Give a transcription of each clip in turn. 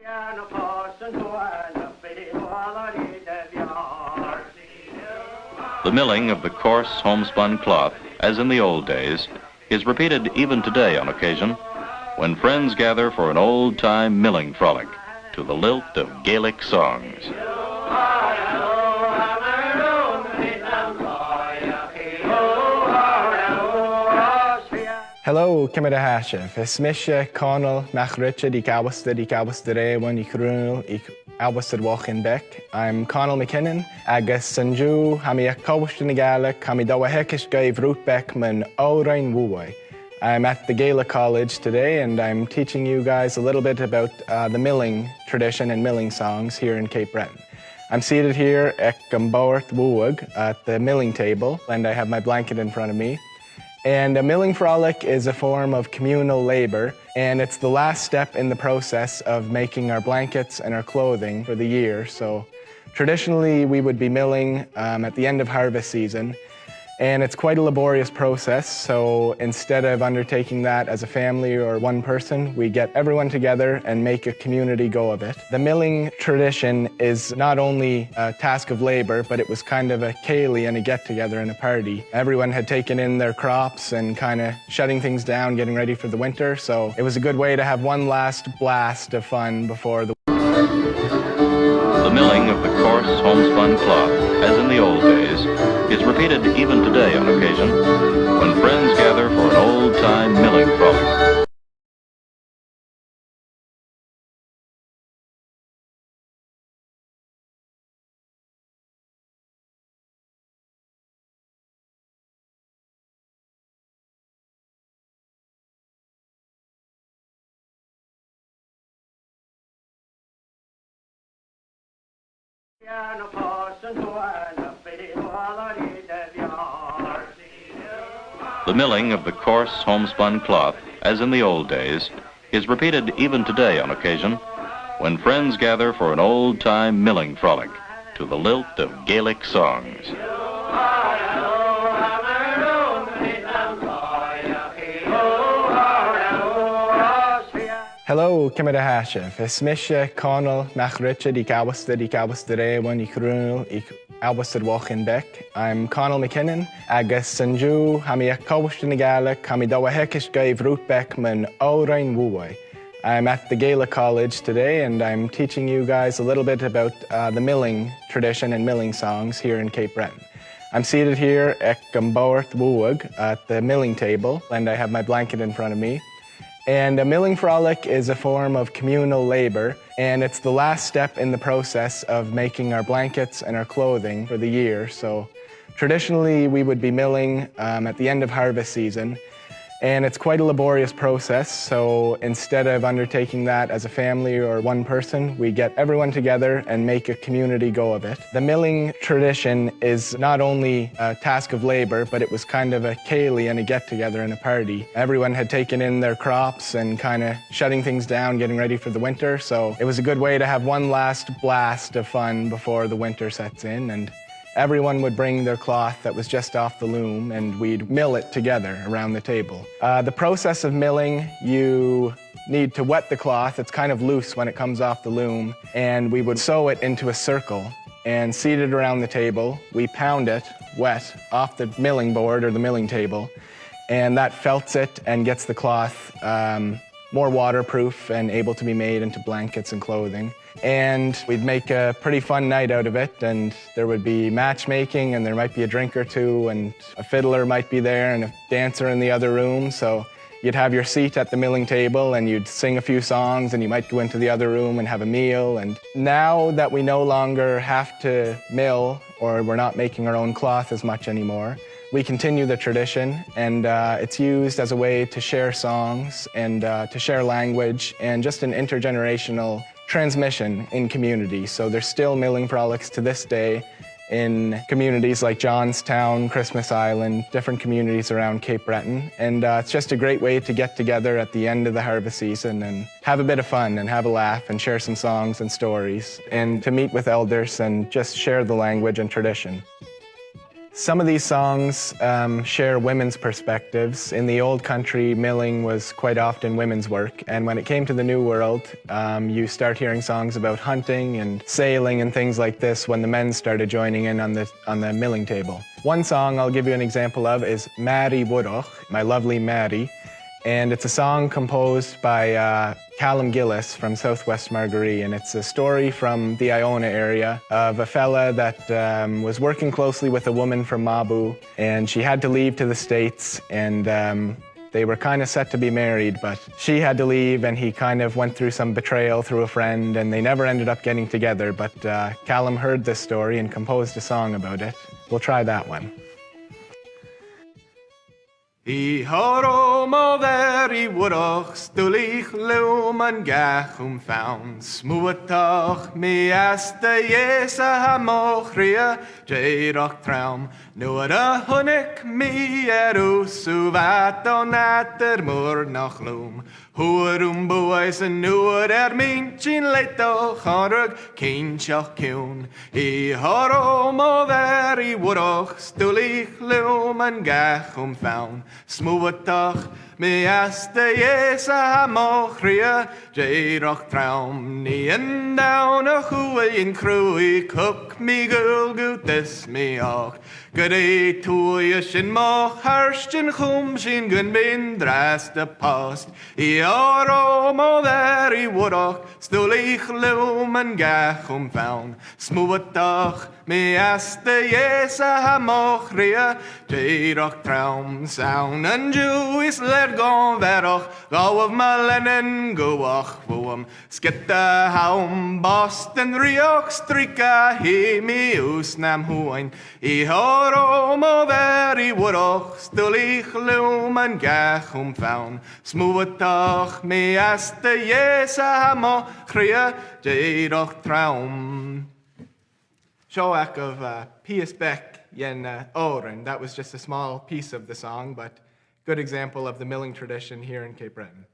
The milling of the coarse homespun cloth, as in the old days, is repeated even today on occasion when friends gather for an old-time milling frolic to the lilt of Gaelic songs. Hello, Kimada Hashif. Ismisha Connell Nachricha di Cabasta Rewan I Crunel I Albastad Walkin Beck. I'm Connell McKinnon, Agus Sanju, Hamia Cobustin Gaelic, Hamidawa Hekish gave Root Beckman Orain Wuwai. I'm at the Gaelic College today and I'm teaching you guys a little bit about the milling tradition and milling songs here in Cape Breton. I'm seated here at Gumboart Wuwag at the milling table and I have my blanket in front of me. And a milling frolic is a form of communal labor, and it's the last step in the process of making our blankets and our clothing for the year. So traditionally, we would be milling at the end of harvest season, and it's quite a laborious process. So instead of undertaking that as a family or one person, we get everyone together and make a community go of it. The milling tradition is not only a task of labor, but it was kind of a ceilidh and a get-together and a party. Everyone had taken in their crops and kind of shutting things down, getting ready for the winter. So it was a good way to have one last blast of fun before the milling of the coarse homespun cloth, as in the old days, is repeated even today on occasion when friends gather for an old-time milling frolic. The milling of the coarse homespun cloth, as in the old days, is repeated even today on occasion when friends gather for an old-time milling frolic to the lilt of Gaelic songs. Hello, Kimada Hashif. Ismisha Connell Nachricha di Cabasta Rewan I Crunel I Albastad Walkin Beck. I'm Connell McKinnon, Agus Sanju, Hamia Cobustin Gaelic, Hamidawa Hekish gave Root Beckman Orain Wuwai. I'm at the Gaelic College today and I'm teaching you guys a little bit about the milling tradition and milling songs here in Cape Breton. I'm seated here at Gumboart Wuwag at the milling table and I have my blanket in front of me. And a milling frolic is a form of communal labor, and it's the last step in the process of making our blankets and our clothing for the year. So traditionally, we would be milling at the end of harvest season, and it's quite a laborious process. So instead of undertaking that as a family or one person, we get everyone together and make a community go of it. The milling tradition is not only a task of labor, but it was kind of a ceilidh and a get-together and a party. Everyone had taken in their crops and kind of shutting things down, getting ready for the winter. So it was a good way to have one last blast of fun before the winter sets in. And everyone would bring their cloth that was just off the loom and we'd mill it together around the table. The process of milling, you need to wet the cloth. It's kind of loose when it comes off the loom, and we would sew it into a circle and seated around the table, we pound it wet off the milling board or the milling table, and that felts it and gets the cloth more waterproof and able to be made into blankets and clothing. And we'd make a pretty fun night out of it, and there would be matchmaking and there might be a drink or two and a fiddler might be there and a dancer in the other room. So you'd have your seat at the milling table and you'd sing a few songs and you might go into the other room and have a meal. And now that we no longer have to mill, or we're not making our own cloth as much anymore, we continue the tradition, and it's used as a way to share songs and to share language and just an intergenerational transmission in communities. So there's still milling frolics to this day in communities like Johnstown, Christmas Island, different communities around Cape Breton. And it's just a great way to get together at the end of the harvest season and have a bit of fun and have a laugh and share some songs and stories and to meet with elders and just share the language and tradition. Some of these songs share women's perspectives. In the old country, milling was quite often women's work, and when it came to the New World, you start hearing songs about hunting and sailing and things like this when the men started joining in on the milling table. One song I'll give you an example of is Mary Woodach, My Lovely Mary, and it's a song composed by Callum Gillis from Southwest Margaree, and it's a story from the Iona area of a fella that was working closely with a woman from Mabu, and she had to leave to the States, and they were kind of set to be married, but she had to leave, and he kind of went through some betrayal through a friend, and they never ended up getting together, but Callum heard this story and composed a song about it. We'll try that one. I horo mo veri woodach, stulich loom and gachum found. Smuatach me asta yesa hamochria, jairach traum. Nuada hunik me erusu vaton atter mur nach loom. Hoerum boys en nuad minchin leto charug kinchach kiun. I horo mo veri woodach, stulich loom and gachum found. Smuatach me asta yesa hamochria, jairach traum. Ni en down a huwe in crui, cook me gul gutes me och. Guddy toya shin mo harshin chum shin gun bin drast the past. Iaro mo veri woodach, stulich loom and gachum found. Smuatach me asta yesa hamochria, jairach traum. Sound and Jewish let go verach, go of malenin goach woam. Skitta haum Boston rioch strika he me usnam huin. I horo mo veri woodach, stulich loom and gachum found. Smuatach me asta yesa hamochria, jairach traum. Shoak of Pius Beck yen Oren. That was just a small piece of the song, but good example of the milling tradition here in Cape Breton.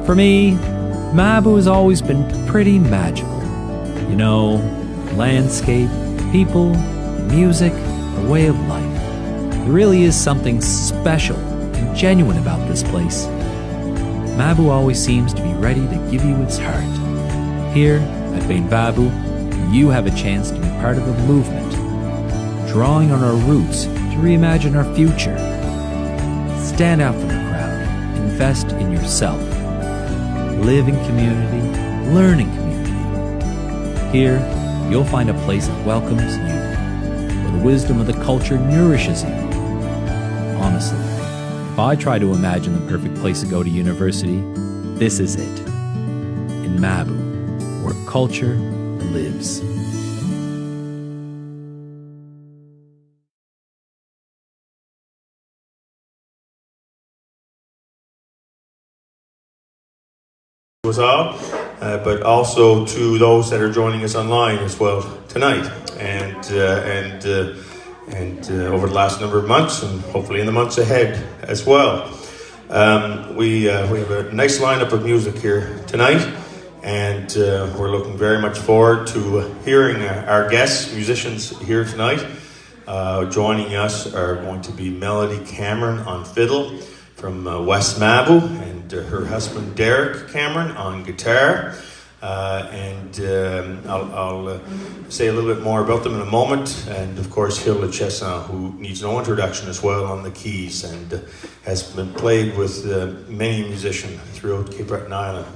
For me, Mabu has always been pretty magical. You know, landscape, people, music, a way of life. There really is something special and genuine about this place. Mabu always seems to be ready to give you its heart. Here at Bain Babu, you have a chance to be part of a movement, drawing on our roots to reimagine our future. Stand out from the crowd, invest in yourself, live in community, learn in community. Here, you'll find a place that welcomes you, where the wisdom of the culture nourishes you. Honestly, if I try to imagine the perfect place to go to university, this is it. In Mabu, where culture lives. Was all, but also to those that are joining us online as well tonight, and over the last number of months, and hopefully in the months ahead as well. We have a nice lineup of music here tonight, and we're looking very much forward to hearing our guests, musicians here tonight. Joining us are going to be Melody Cameron on fiddle from West Mabu, and her husband Derrick Cameron on guitar. I'll say a little bit more about them in a moment. And of course, Hilda Chiasson, who needs no introduction as well, on the keys, and has been played with many musicians throughout Cape Breton Island.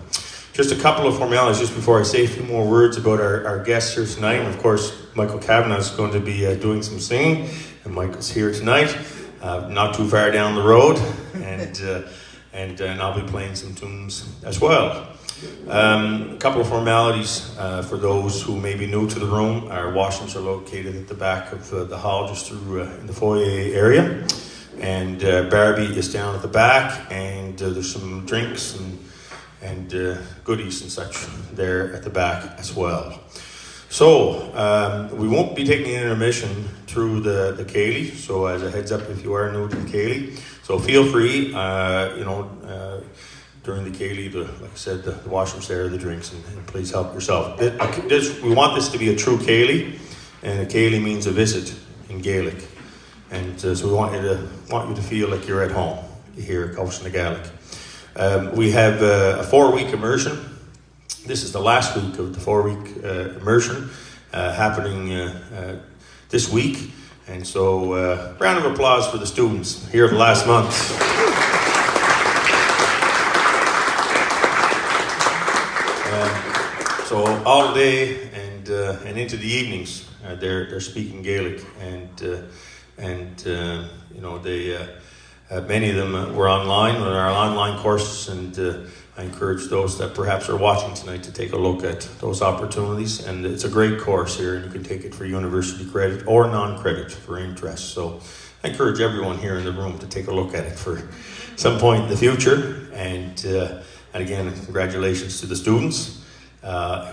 Just a couple of formalities just before I say a few more words about our guests here tonight. And of course, Michael Kavanagh is going to be doing some singing, and Michael's here tonight. Not too far down the road, and I'll be playing some tunes as well. A couple of formalities for those who may be new to the room. Our washrooms are located at the back of the hall, just through in the foyer area, and Barbie is down at the back, and there's some drinks and goodies and such there at the back as well. So, we won't be taking an intermission through the Ceilidh, so as a heads up if you are new to the Ceilidh, so feel free, during the Ceilidh, like I said, the washrooms there, the drinks, and please help yourself. We want this to be a true Ceilidh, and a Ceilidh means a visit in Gaelic, and so we want you to feel like you're at home here at Ceilidh na Gaelic. We have a 4-week immersion. This is the last week of the 4-week immersion happening this week. And so, round of applause for the students here the last month. So all day and into the evenings, they're speaking Gaelic, and you know, they many of them were online on our online courses, and I encourage those that perhaps are watching tonight to take a look at those opportunities. And it's a great course here, and you can take it for university credit or non-credit for interest. So I encourage everyone here in the room to take a look at it for some point in the future. And again, congratulations to the students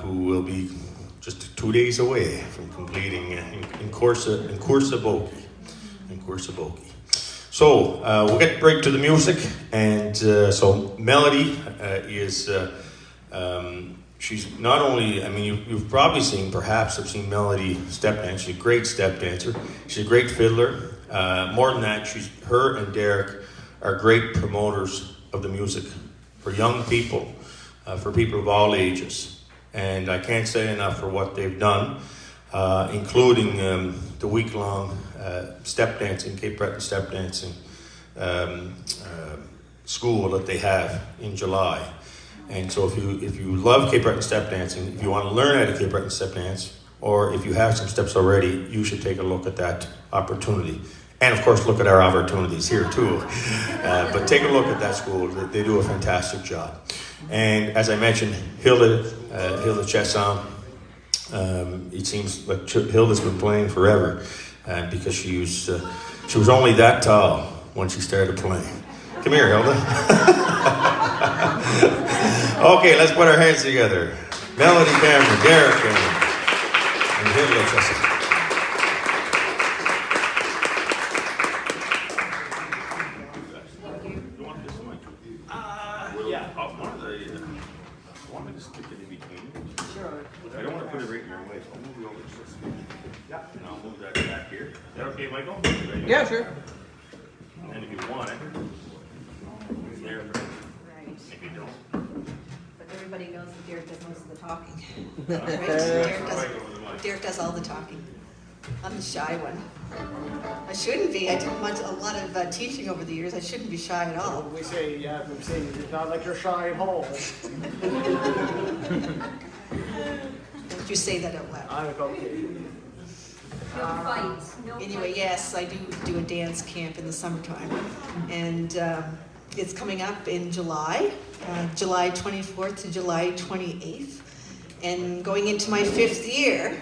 who will be just 2 days away from completing in Cuasa Bogey. So we'll get right to the music, and so Melody is she's not only, I mean, you've probably perhaps have seen Melody step dance. She's a great step dancer. She's a great fiddler. More than that, her and Derrick are great promoters of the music for young people, for people of all ages. And I can't say enough for what they've done, including the week-long step dancing, Cape Breton step dancing school that they have in July. And so if you love Cape Breton step dancing, if you want to learn how to Cape Breton step dance, or if you have some steps already, you should take a look at that opportunity. And of course, look at our opportunities here too. But take a look at that school. They do a fantastic job. And as I mentioned, Hilda Chiasson, it seems like Hilda's been playing forever, because she was only that tall when she started playing. Come here, Hilda. Okay, let's put our hands together. Melody Cameron, Derrick, and Hilda Chiasson. Yeah, sure. And if you want it, there. If you don't. everybody knows that Derrick does most of the talking. Right? Derrick does all the talking. I'm the shy one. I shouldn't be. I did a lot of teaching over the years. I shouldn't be shy at all. We say it's not like you're shy at home. Don't you say that out loud. I'm okay. No fight. Anyway, yes, I do a dance camp in the summertime, and it's coming up in July, July 24th to July 28th, and going into my 5th year.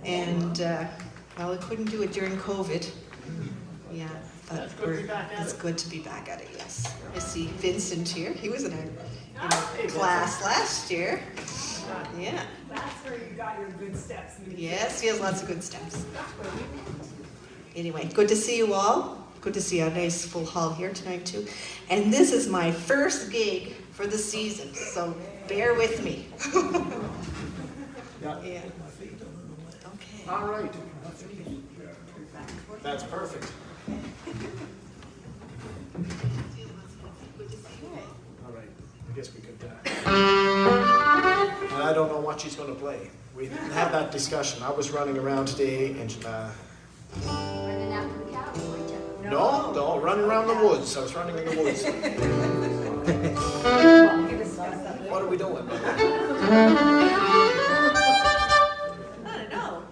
And well, I couldn't do it during COVID. Yeah, but it's good to be back at it. Yes, I see Vincent here. He was in a class last year. Yeah. That's where you got your good steps. Yes, he has lots of good steps. Anyway, good to see you all. Good to see a nice full hall here tonight too. And this is my first gig for the season, so bear with me. Yeah. Yeah. Okay. All right. That's perfect. All right. I guess we could. And I don't know what she's going to play. We didn't have that discussion. I was running around today and Running after the cow, weren't you? no, running around the woods. I was running in the woods. What are we doing? I don't know.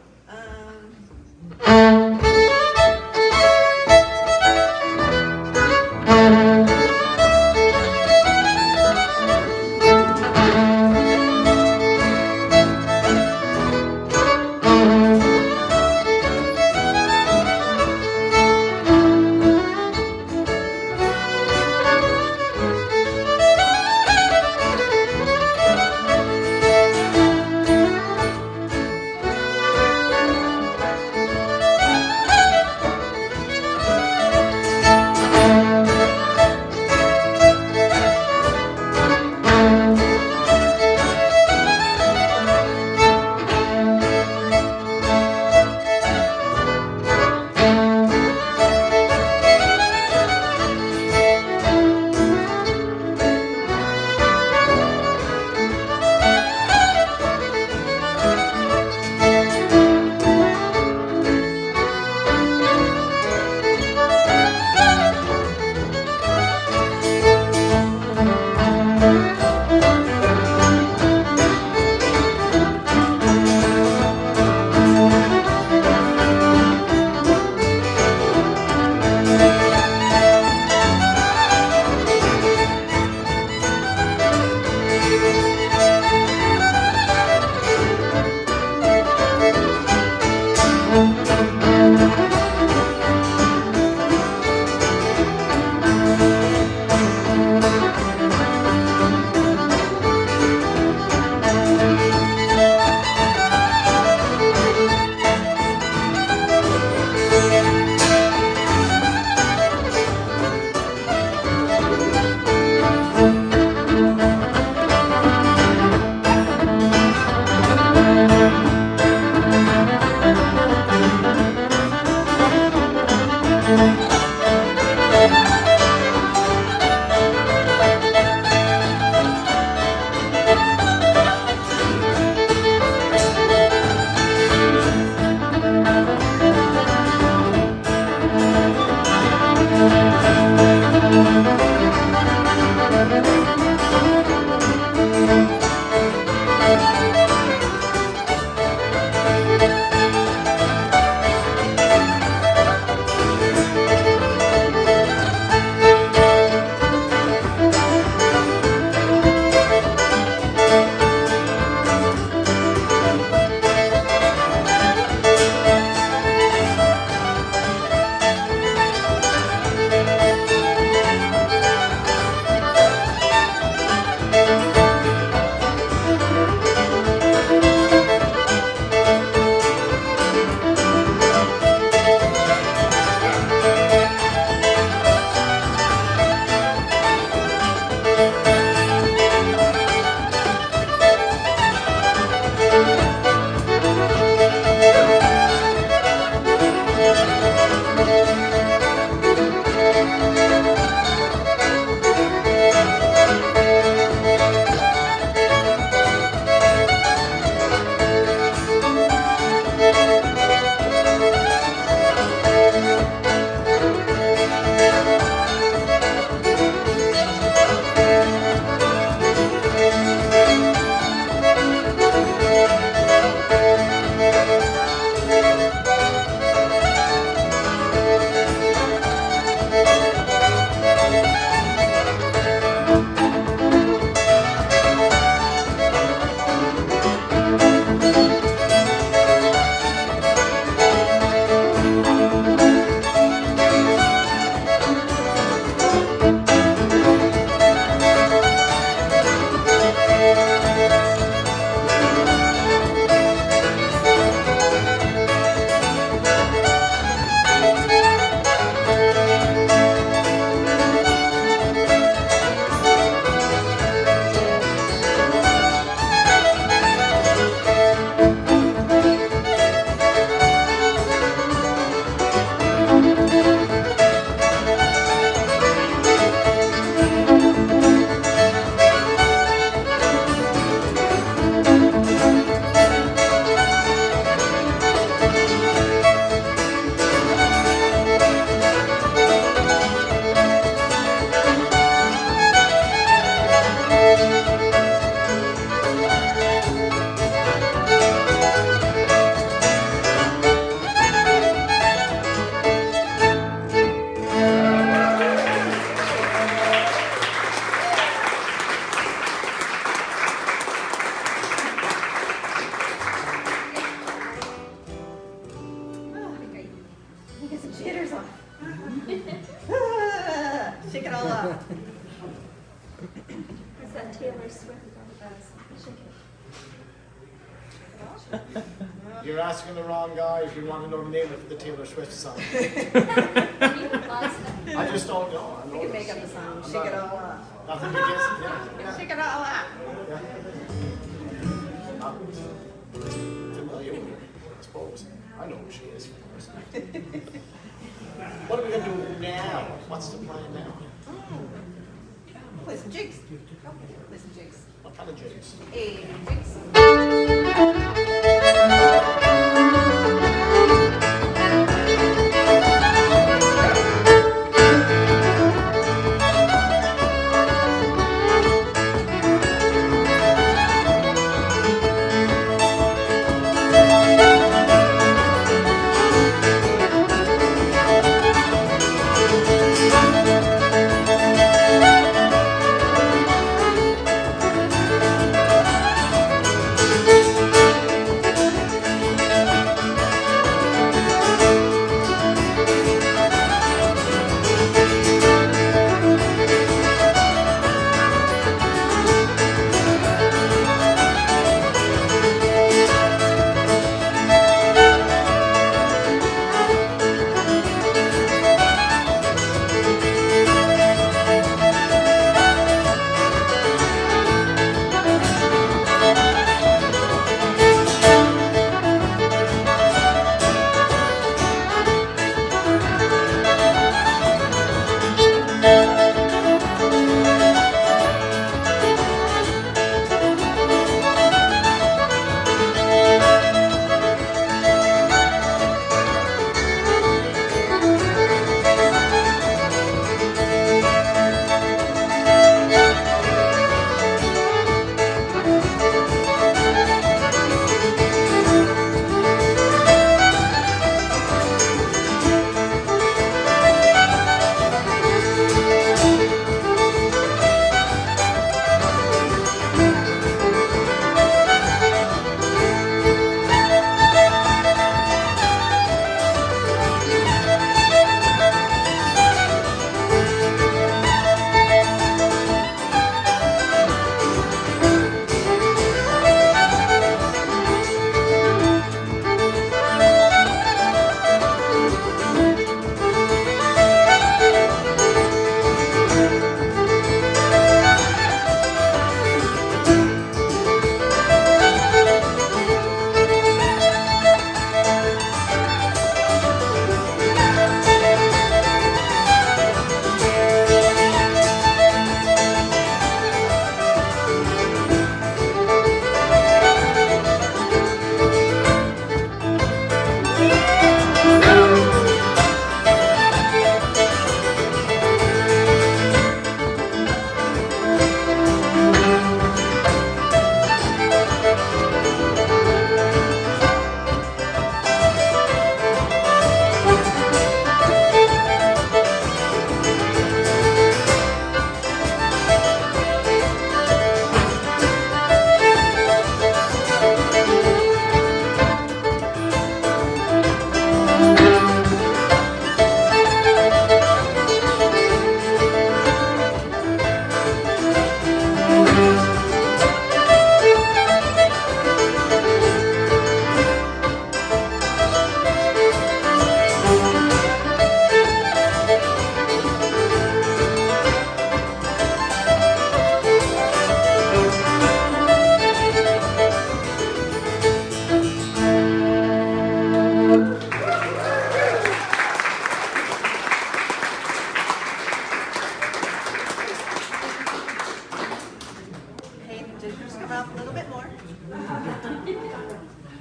Shake it all up. Is that Taylor Swift? Shake it. You're asking the wrong guy if you want to know the name of the Taylor Swift song. Can you pause that? I just don't know. I know You can this. make up the song. I'm Shake not- it all up. Nothing to guess. Yeah. Shake it all up. Not familiar with her, I suppose. I know who she is, of course. What are we going to do now? What's the plan now? Play some jigs. Play some jigs. What kind of jigs? Hey, jigs.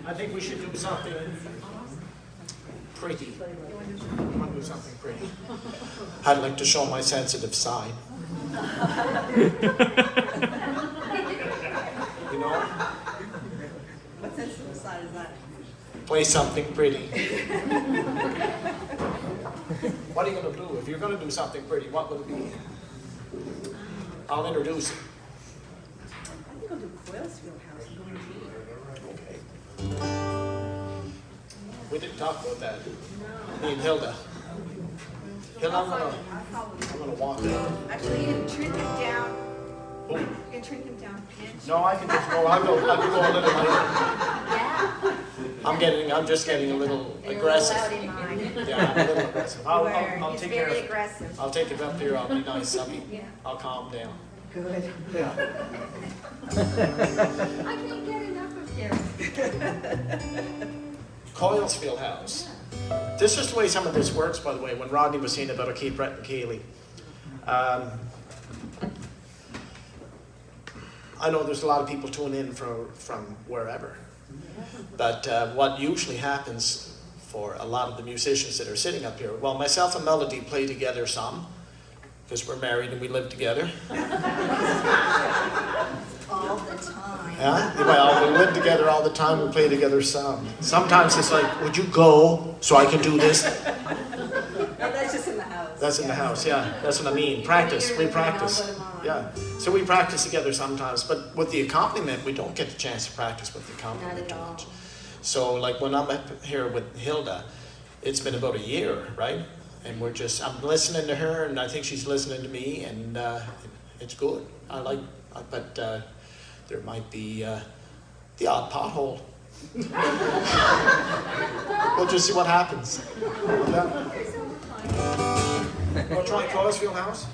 I think we should do something pretty. I want to do something pretty. I'd like to show my sensitive side. You know? What sensitive side is that? Play something pretty. What are you going to do? If you're going to do something pretty, what will it be? I'll introduce it. I think I'll do Quail's Wheelhouse. Okay. We didn't talk about that. Me and Hilda. Hilda, I'm gonna walk down. Actually, you can trim him down. Oh, You can trim him down. no, I can just go. I can go a little later. Yeah. I'm just getting a little aggressive. Yeah, I'm a little aggressive. I'll take care of it. Aggressive. I'll take it up there. I'll be nice. I'll calm down. Good. Yeah. I can't get enough of Derrick. Coyle's Field House. This is the way some of this works, by the way, when Rodney was saying about Keith Brett and Ceilidh. I know there's a lot of people tuning in from wherever. But what usually happens for a lot of the musicians that are sitting up here, well, myself and Melody play together some, because we're married and we live together. All the time. Yeah? Well, we live together all the time, we play together some. Sometimes it's like, would you go so I can do this? No, that's just in the house. That's in the house, yeah. That's what I mean. Practice, we practice. Yeah. So we practice together sometimes, but with the accompaniment, we don't get the chance to practice with the accompaniment too much. So like when I'm up here with Hilda, it's been about a year, right? And I'm listening to her, and I think she's listening to me, and it's good. But there might be the odd pothole. We'll just see what happens. We'll try Coyle's Field House.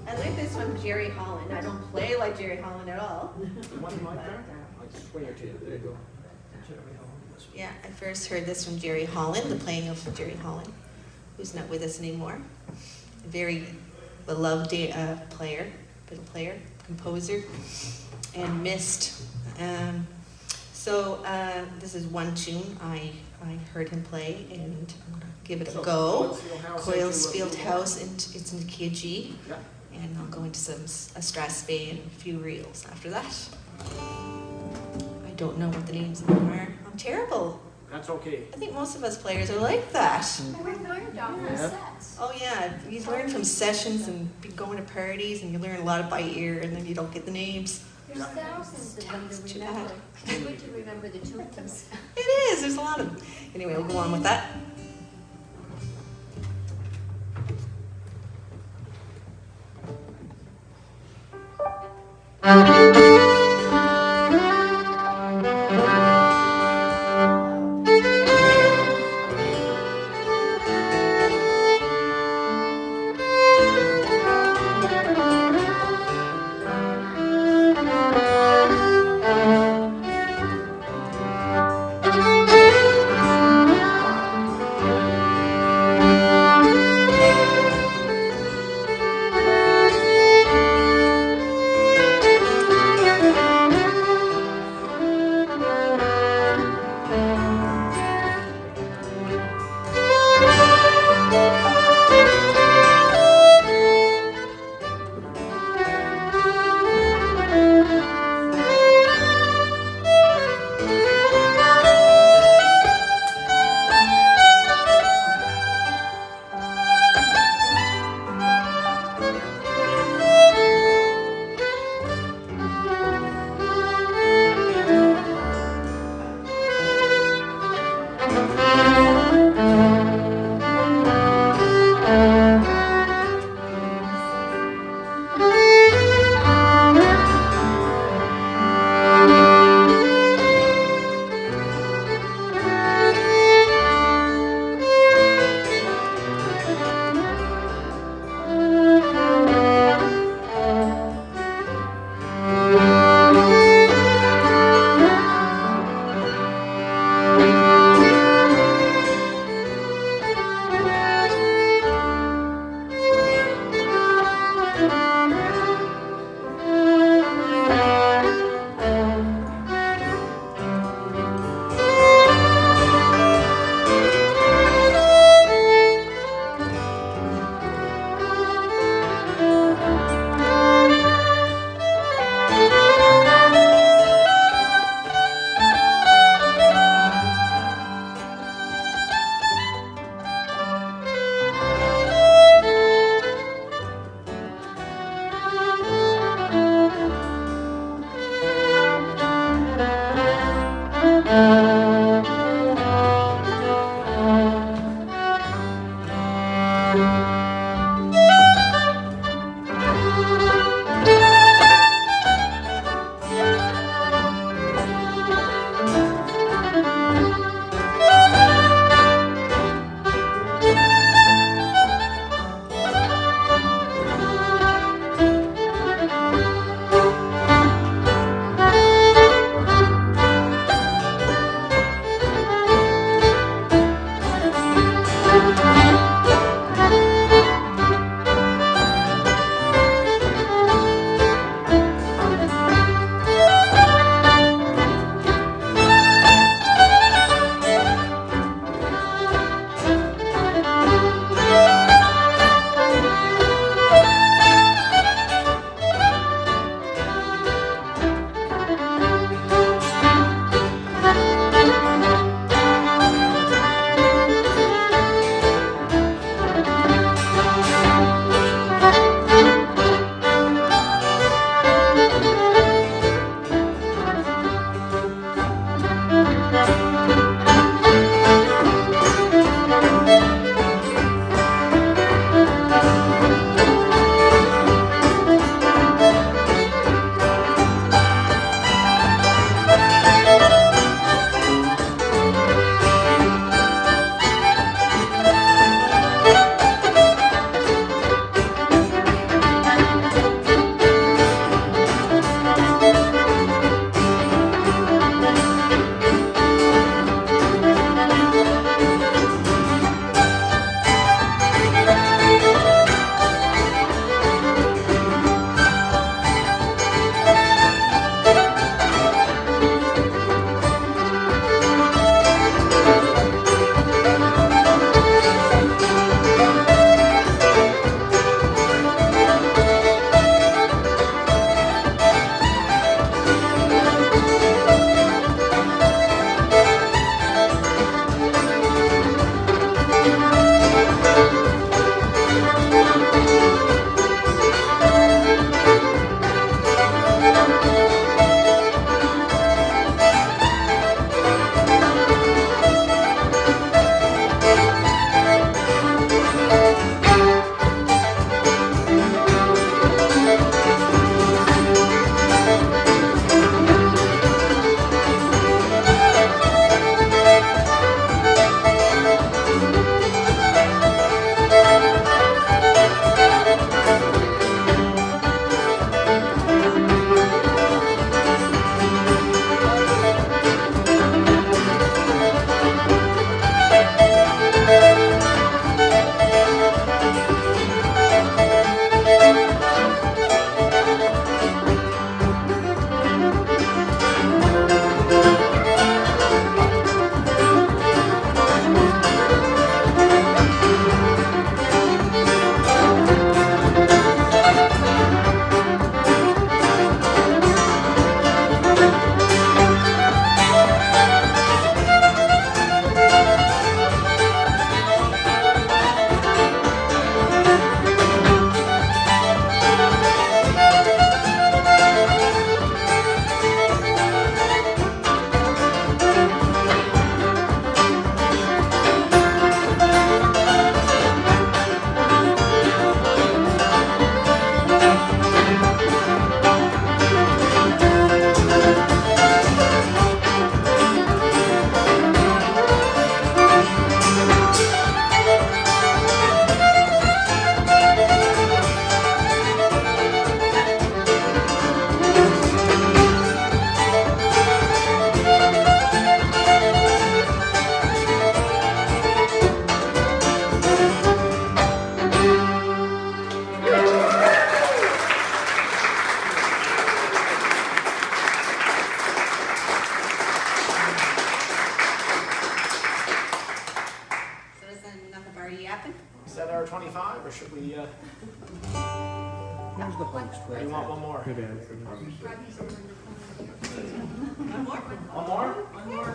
I like this one, Jerry Holland. I don't play like Jerry Holland at all. One like that? I'll just swing it to you. There you go. Yeah, I first heard this from Jerry Holland, the playing of Jerry Holland, who's not with us anymore. A very beloved player, fiddle player, composer, and missed. So this is one tune I heard him play, and I'm gonna give it a go. Coyle's Field House, and it's in the key of G. Yeah. And I'll go into a strathspey and a few reels after that. I don't know what the names of them are. I'm terrible. That's okay. I think most of us players are like that. We've learned off the sets. Oh yeah, you learn from sessions and going to parties, and you learn a lot by ear, and then you don't get the names. There's thousands of them to Too remember. bad. It's good to remember the tunes. It is. There's a lot of. Anyway, we'll go on with that. 25, or should we? Where's the host? Or you want one more? Good answer. One more? One more.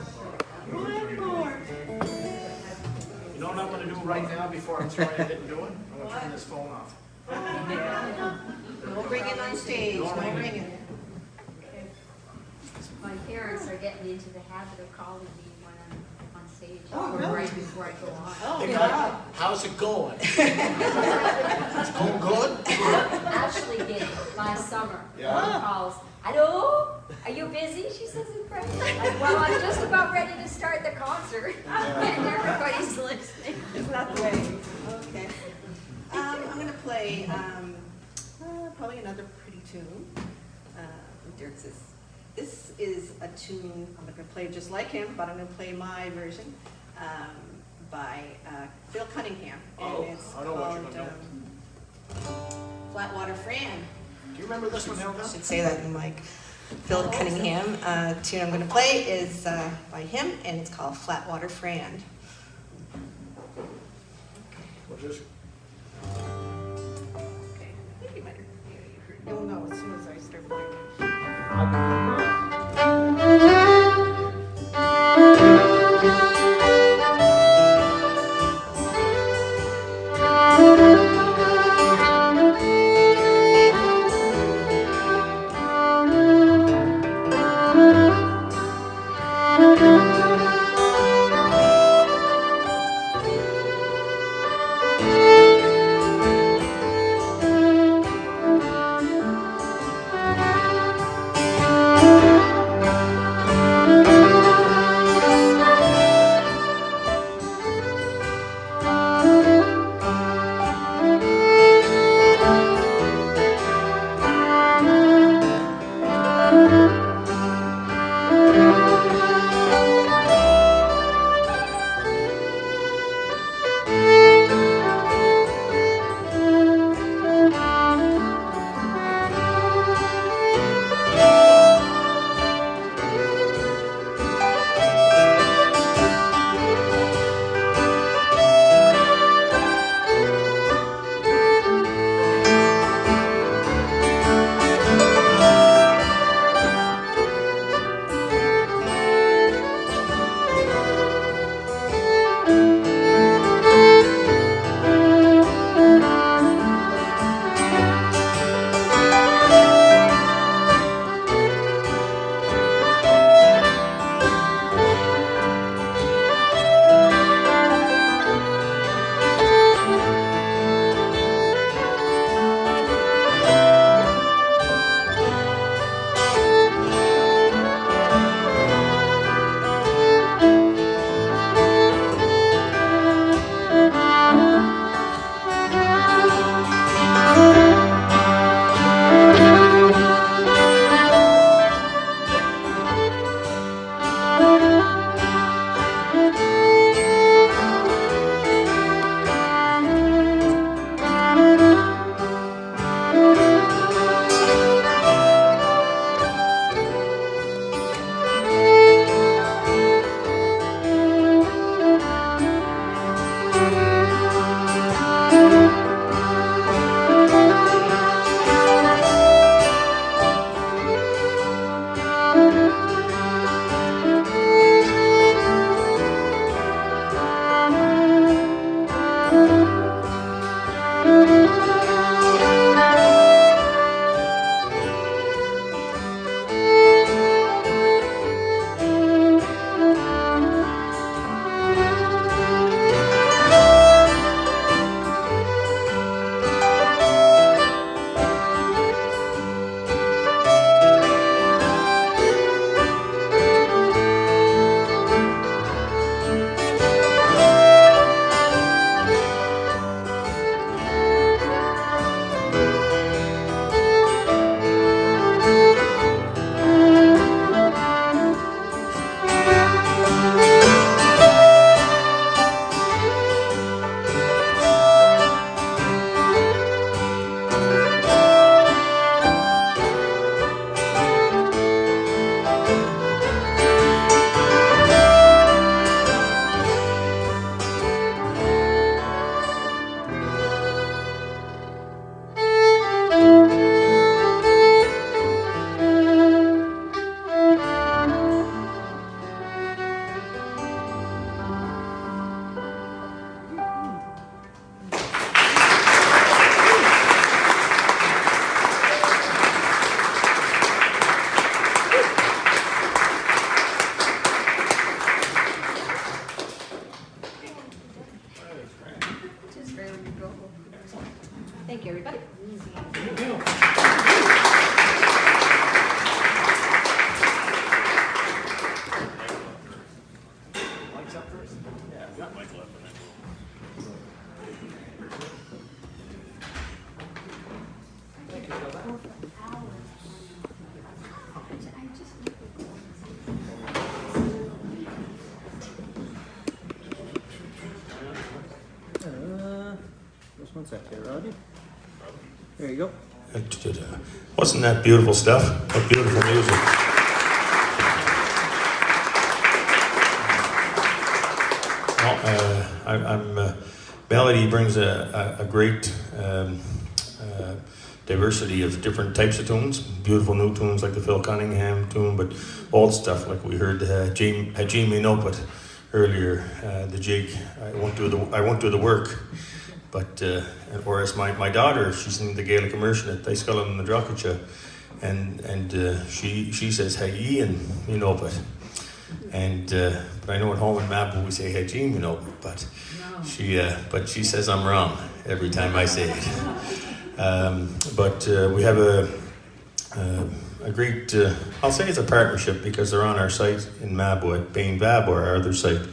You know what I'm going to do right now before I'm sorry I didn't do it? I'm going to turn this phone off. No ringing on stage, no ringing. My parents are getting into the habit of calling me when I'm on stage. stage, or right before I go on. Oh, Hey, wow. how's it going? It's going good? Ashley did my summer. Yeah. She calls, hello, are you busy? She says in French. Like, well, I'm just about ready to start the concert. And everybody's listening. Isn't that the way? Okay. I'm going to play probably another pretty tune. Derrick says, this is a tune, I'm not going to play it just like him, but I'm going to play my version by Phil Cunningham. And it's I know what you're called gonna Flatwater Fran. Do you remember this one, Hilda? I should say that in the mic. Phil Cunningham. Tune I'm going to play is by him, and it's called Flatwater Fran. What's this? Okay. I think you might have, you'll know as soon as I start playing. There we go. Thank you, everybody. Just one sec here, Roger. There you go. Wasn't that beautiful stuff? What beautiful music. Melody brings a great diversity of different types of tunes. Beautiful new tunes like the Phil Cunningham tune, but old stuff like we heard Jamie Nopet earlier. The jig. I won't do the work. But whereas my daughter, she's in the Gaelic immersion at Ceilidh na Drochacha, and she says hey and you know, but I know at home in Mabel we say hey Jean, you know, but she says I'm wrong every time I say it. But we have a great I'll say it's a partnership because they're on our site in Mabel at Bain Vab or our other site.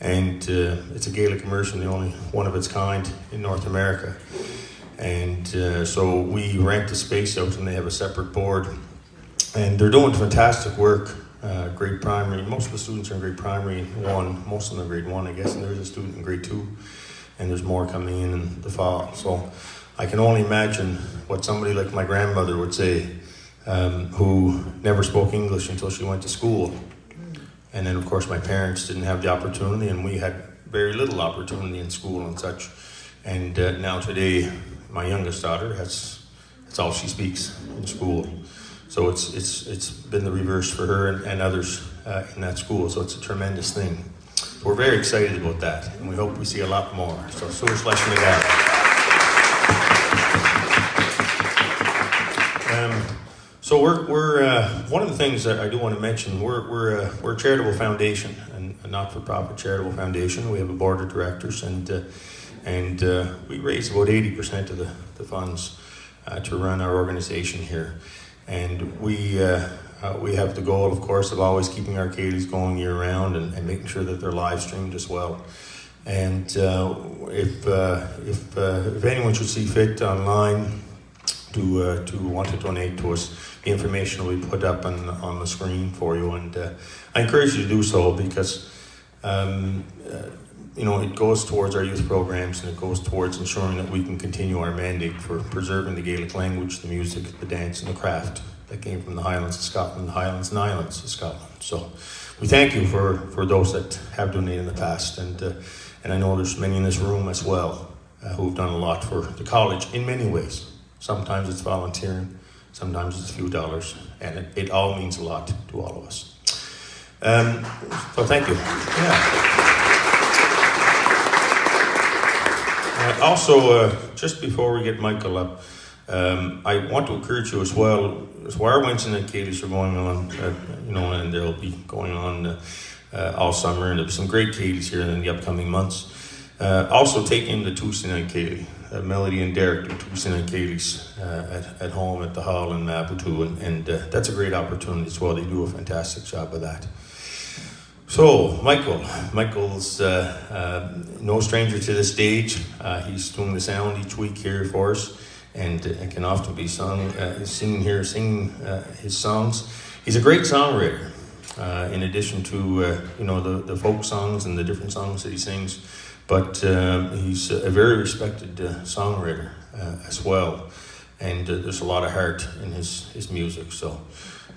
And it's a Gaelic immersion, the only one of its kind in North America. And so we rent the space out and they have a separate board. And they're doing fantastic work, grade primary. Most of the students are in grade primary 1, most of them are grade 1, I guess, and there's a student in grade 2. And there's more coming in the fall. So I can only imagine what somebody like my grandmother would say, who never spoke English until she went to school. And then, of course, my parents didn't have the opportunity, and we had very little opportunity in school and such. And now today, my youngest daughter that's all she speaks in school. So it's been the reverse for her and others in that school. So it's a tremendous thing. We're very excited about that, and we hope we see a lot more. So Suas Leis na Gael. So we're one of the things that I do want to mention. We're a charitable foundation, and a not-for-profit charitable foundation. We have a board of directors, and we raise about 80% of the funds to run our organization here. And we have the goal, of course, of always keeping our Ceilidhs going year round and making sure that they're live streamed as well. And if anyone should see fit online to want to donate to us, the information will be put up on the screen for you, and I encourage you to do so because it goes towards our youth programs, and it goes towards ensuring that we can continue our mandate for preserving the Gaelic language, the music, the dance, and the craft that came from the Highlands of Scotland, the Highlands and Islands of Scotland. So we thank you for those that have donated in the past, and I know there's many in this room as well who've done a lot for the college in many ways. Sometimes it's volunteering, sometimes it's a few dollars, and it all means a lot to all of us. So thank you. Yeah. Also, just before we get Michael up, I want to encourage you as well. Our Wednesday night Ceilidhs are going on, and they'll be going on all summer, and there'll be some great Ceilidhs here in the upcoming months. Also, take in the Tuesday night Ceilidh. Melody and Derrick do Tuesday night Ceilidhs at home at the hall in Maputo, and that's a great opportunity as well. They do a fantastic job of that. So, Michael's no stranger to the stage. He's doing the sound each week here for us, and can often be singing his songs. He's a great songwriter. In addition to the folk songs and the different songs that he sings, but he's a very respected songwriter as well, and there's a lot of heart in his music. So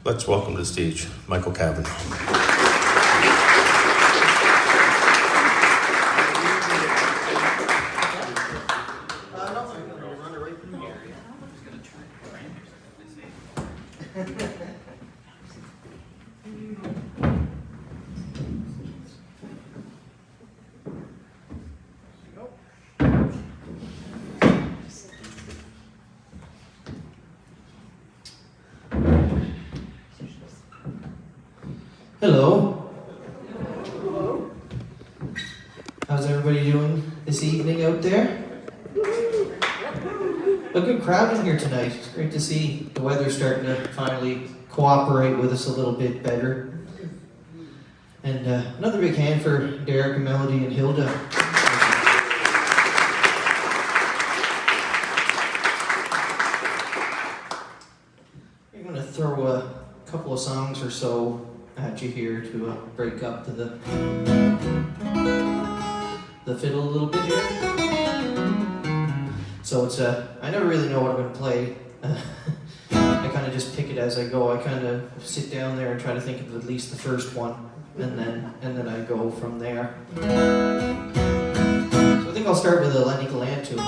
let's welcome to the stage Michael Kavanagh. Hello. How's everybody doing this evening out there? a good crowd in here tonight. It's great to see the weather starting to finally cooperate with us a little bit better. And another big hand for Derrick and Melody and Hilda. I'm going to throw a couple of songs or so at you here to break up to the fiddle a little bit here. So it's I never really know what I'm going to play. I kind of just pick it as I go. I kind of sit down there and try to think of at least the first one, and then I go from there. So I think I'll start with a Lenny Galant tune.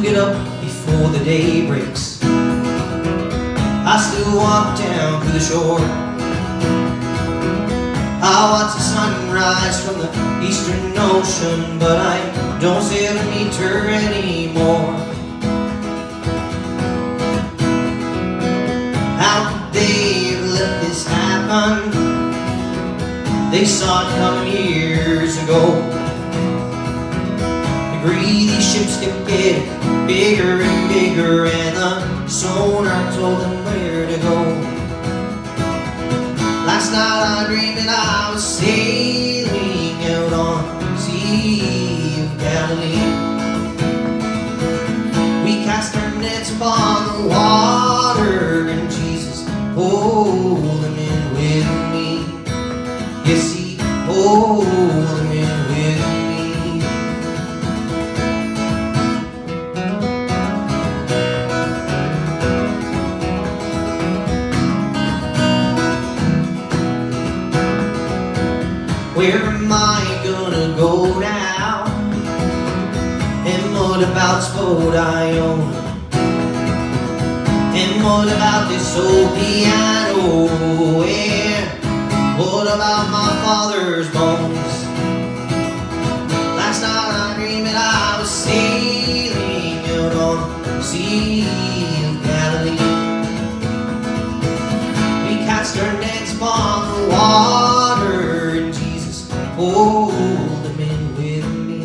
Get up before the day breaks. I still walk down to the shore. I watch the sunrise from the eastern ocean, but I don't sail to meet her anymore. How could they have let this happen? They saw it coming years ago. Greedy ships kept getting bigger and bigger, and the sonar told them where to go. Last night I dreamed that I was sailing out on the Sea of Galilee. We cast our nets upon the water, and Jesus pulled them in with me. Yes, He pulled them in with me. Where am I gonna go now? And what about this boat I own? And what about this old piano? And what about my father's bones? Last night I dreamed that I was sailing out on the Sea of Galilee. We cast our nets upon the water, hold them in with me.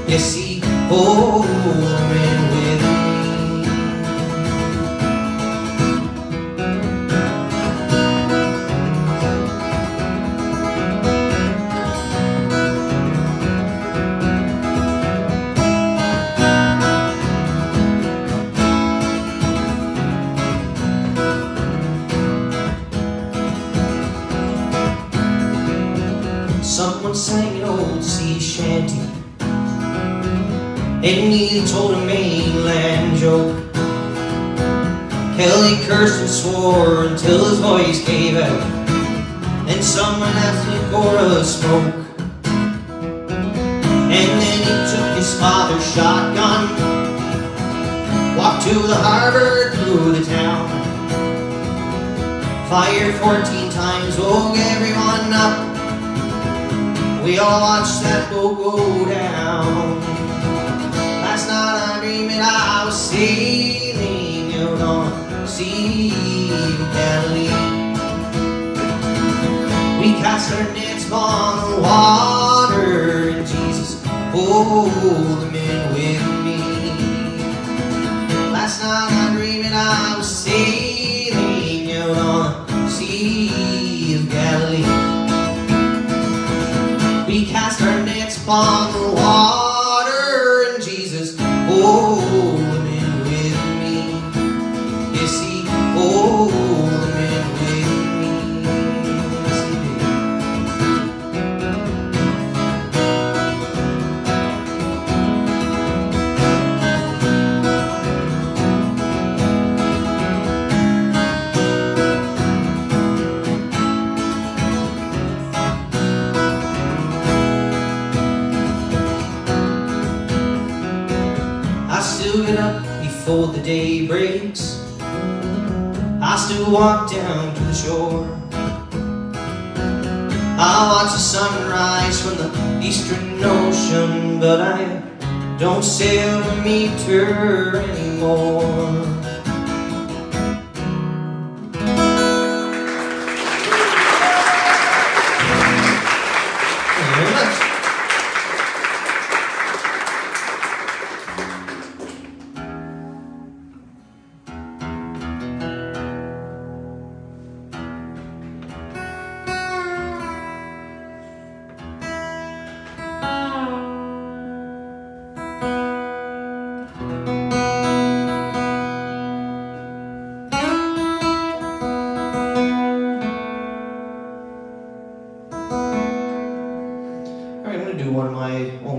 Yes, He hold them in with me. Someone sang an old sea shanty, and he told a mainland joke. Kelly cursed and swore until his voice gave out, and someone asked him for a smoke. And then he took his father's shotgun, walked to the harbor through the town, fired 14 times, woke everyone up. We all watched that boat go down. Last night I dreamed that I was sailing out on the Sea of Galilee. We cast our nets upon the water, and Jesus pulled them in with me. Last night I dreamed that I was sailing out on the Sea of Galilee. We cast our nets upon the water, and Jesus pulled them in with me. Yes, He pulled them in with me. Yes, He did. still get up before the day breaks. I still walk down to the shore. I watch the sunrise from the eastern ocean, but I don't sail to meet her anymore. Thank you very much.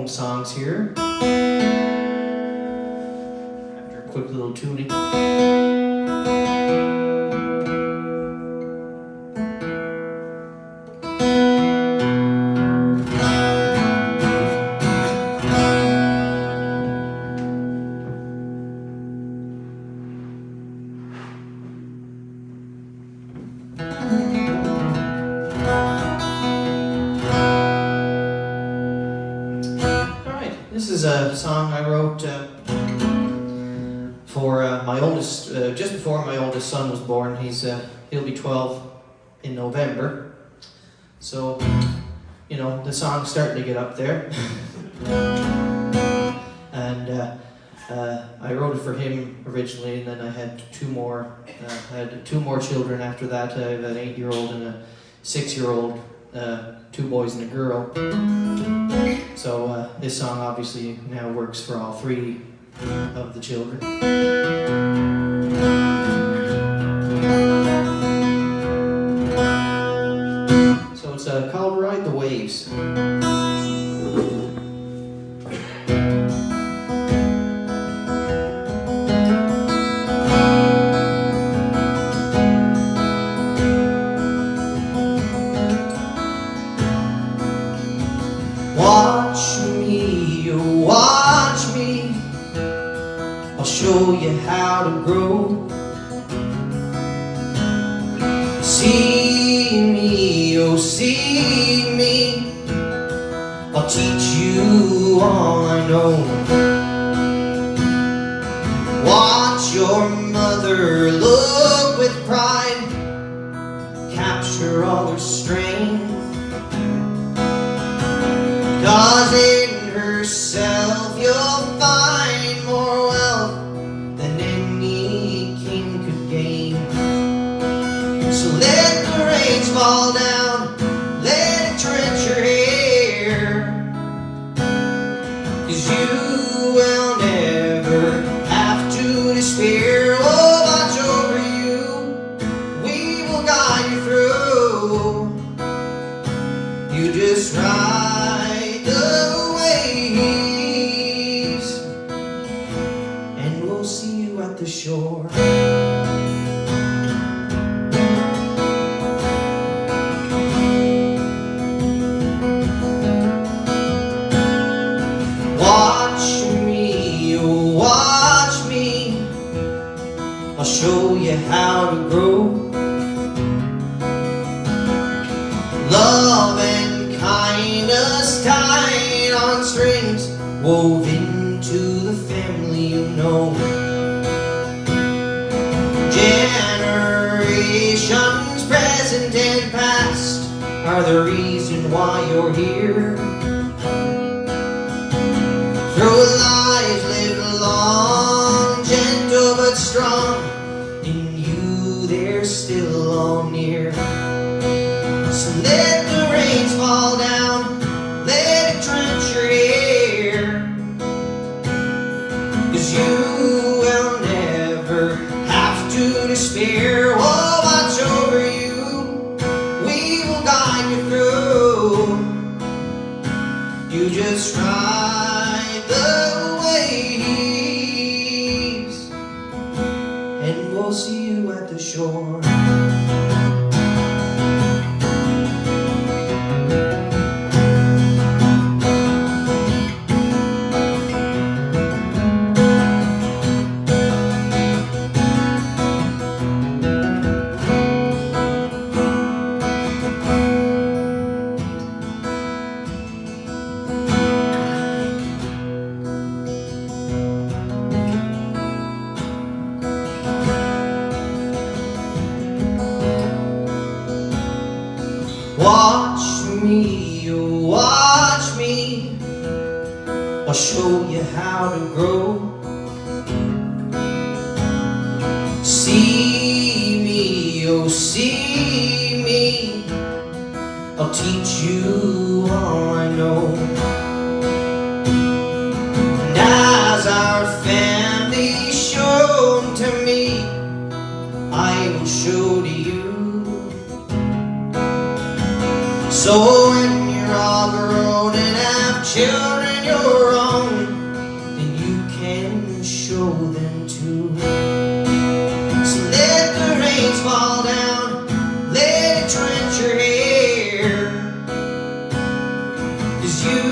Songs here after a quick little tuning. This is a song I wrote for my oldest, just before my oldest son was born. He'll be 12 in November. So, you know, the song's starting to get up there. And I wrote it for him originally, and then I had two more children after that. I have an 8-year-old and a 6-year-old, 2 boys and a girl. So this song obviously now works for all 3 of the children. So it's called Ride the Waves. Watch me, I'll show you how to grow. See me, oh see me, I'll teach you all I know. Watch your mother look with pride, capture all her strength. 'Cause in herself you'll find more wealth than any king could gain. So let the rains fall down, let it drench your hair, 'cause you will never have to despair. Oh, watch over you, we will guide you through. You just ride the waves, and we'll see you at the shore. Watch me, oh watch me, I'll show you how to grow. Love and kindness tied on strings, woven to the family you know. Generations present and past are the reason why you're here. Through lives lived long, gentle but strong, in you they're still all near. So let the rains fall down, let it drench your hair, 'cause you will never have to despair. Oh, watch over you, we will guide you through. You just ride the waves, and we'll see you at the shore. I'll show you how to grow. See me, oh see me, I'll teach you all I know. And as our family's shown to me, I will show to you. So when you're all grown and have children your own, then you can show them too. So let the rains fall down, let it drench your hair, 'cause you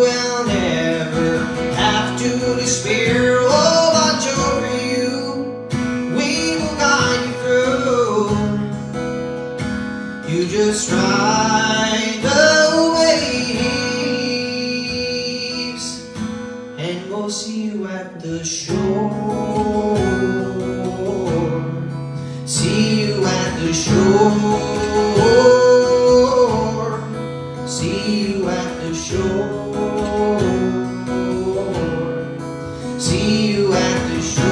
will never have to despair. Oh, watch over you, we will guide you through. You just ride the waves, and we'll see you at the shore. See you at the shore. See you at the shore. See you at the shore.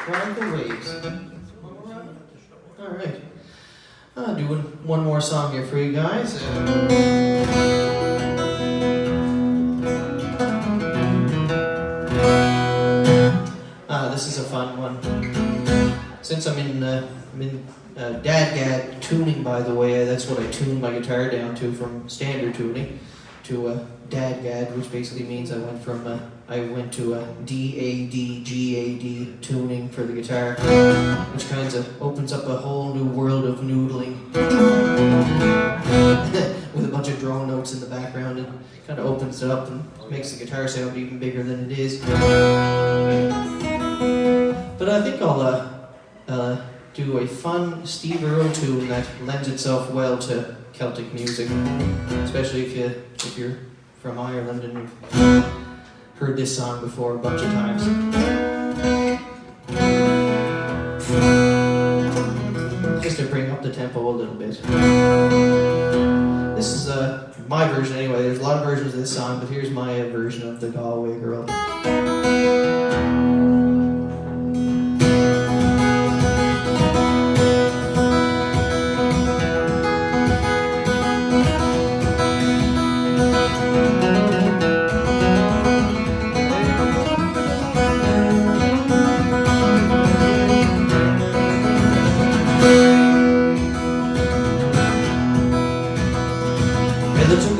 Ride the waves. All right. Doing one more song here for you guys. This is a fun one. Since I'm in Dad-Gad tuning, by the way, that's what I tune my guitar down to, from standard tuning to Dad-Gad, which basically means I went to a D-A-D-G-A-D tuning for the guitar, which kind of opens up a whole new world of noodling with a bunch of drone notes in the background, and kind of opens it up and makes the guitar sound even bigger than it is. But I think I'll do a fun Steve Earle tune that lends itself well to Celtic music, especially if you're from Ireland and you've heard this song before a bunch of times. Just to bring up the tempo a little bit. This is my version anyway. There's a lot of versions of this song, but here's my version of the Galway Girl.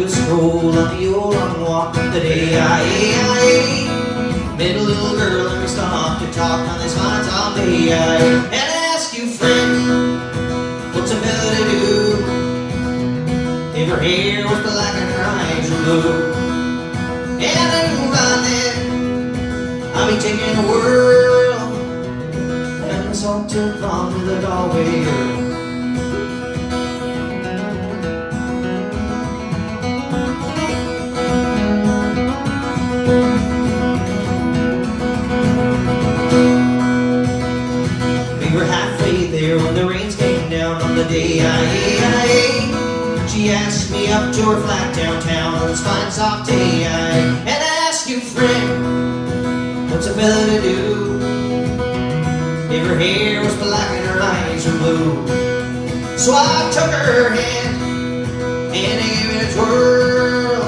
Stroll on the old long walk the day I met a little girl and we stopped to talk on this fine time day. And I asked you, friend, what's a fella to do if her hair was black and her eyes were blue? And I knew by then I'd be taking the world and the salt took on to the Galway girl. When the rains came down on the day she asked me up to her flat downtown on this fine soft day. And I asked you, friend, what's a fella to do if her hair was black and her eyes were blue? So I took her hand and I gave it a twirl,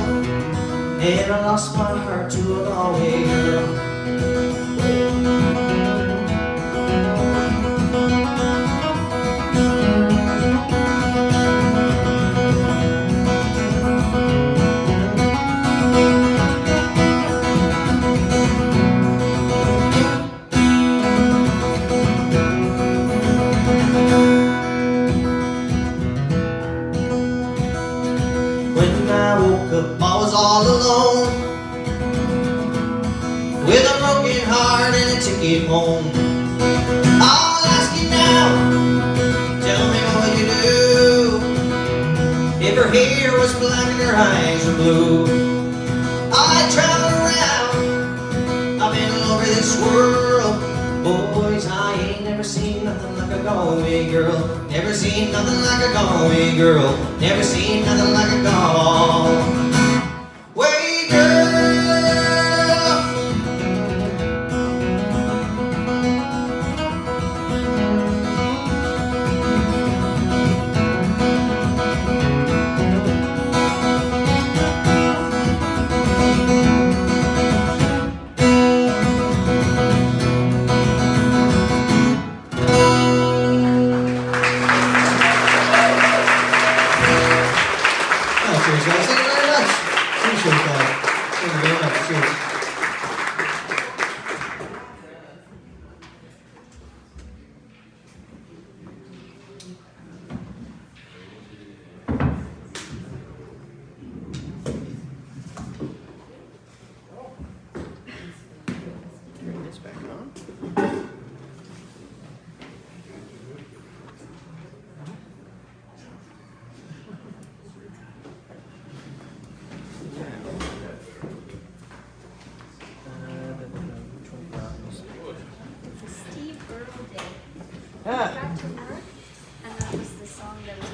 and I lost my heart to a Galway girl. I was all alone with a broken hard and a ticket home. I'll ask you now, tell me what you do. If her hair was black and her eyes were blue, I'd travel around, I've been all over this world. Boys, I ain't never seen nothing like a Galway girl. Never seen nothing like a Galway girl. Never seen nothing like a Galway girl.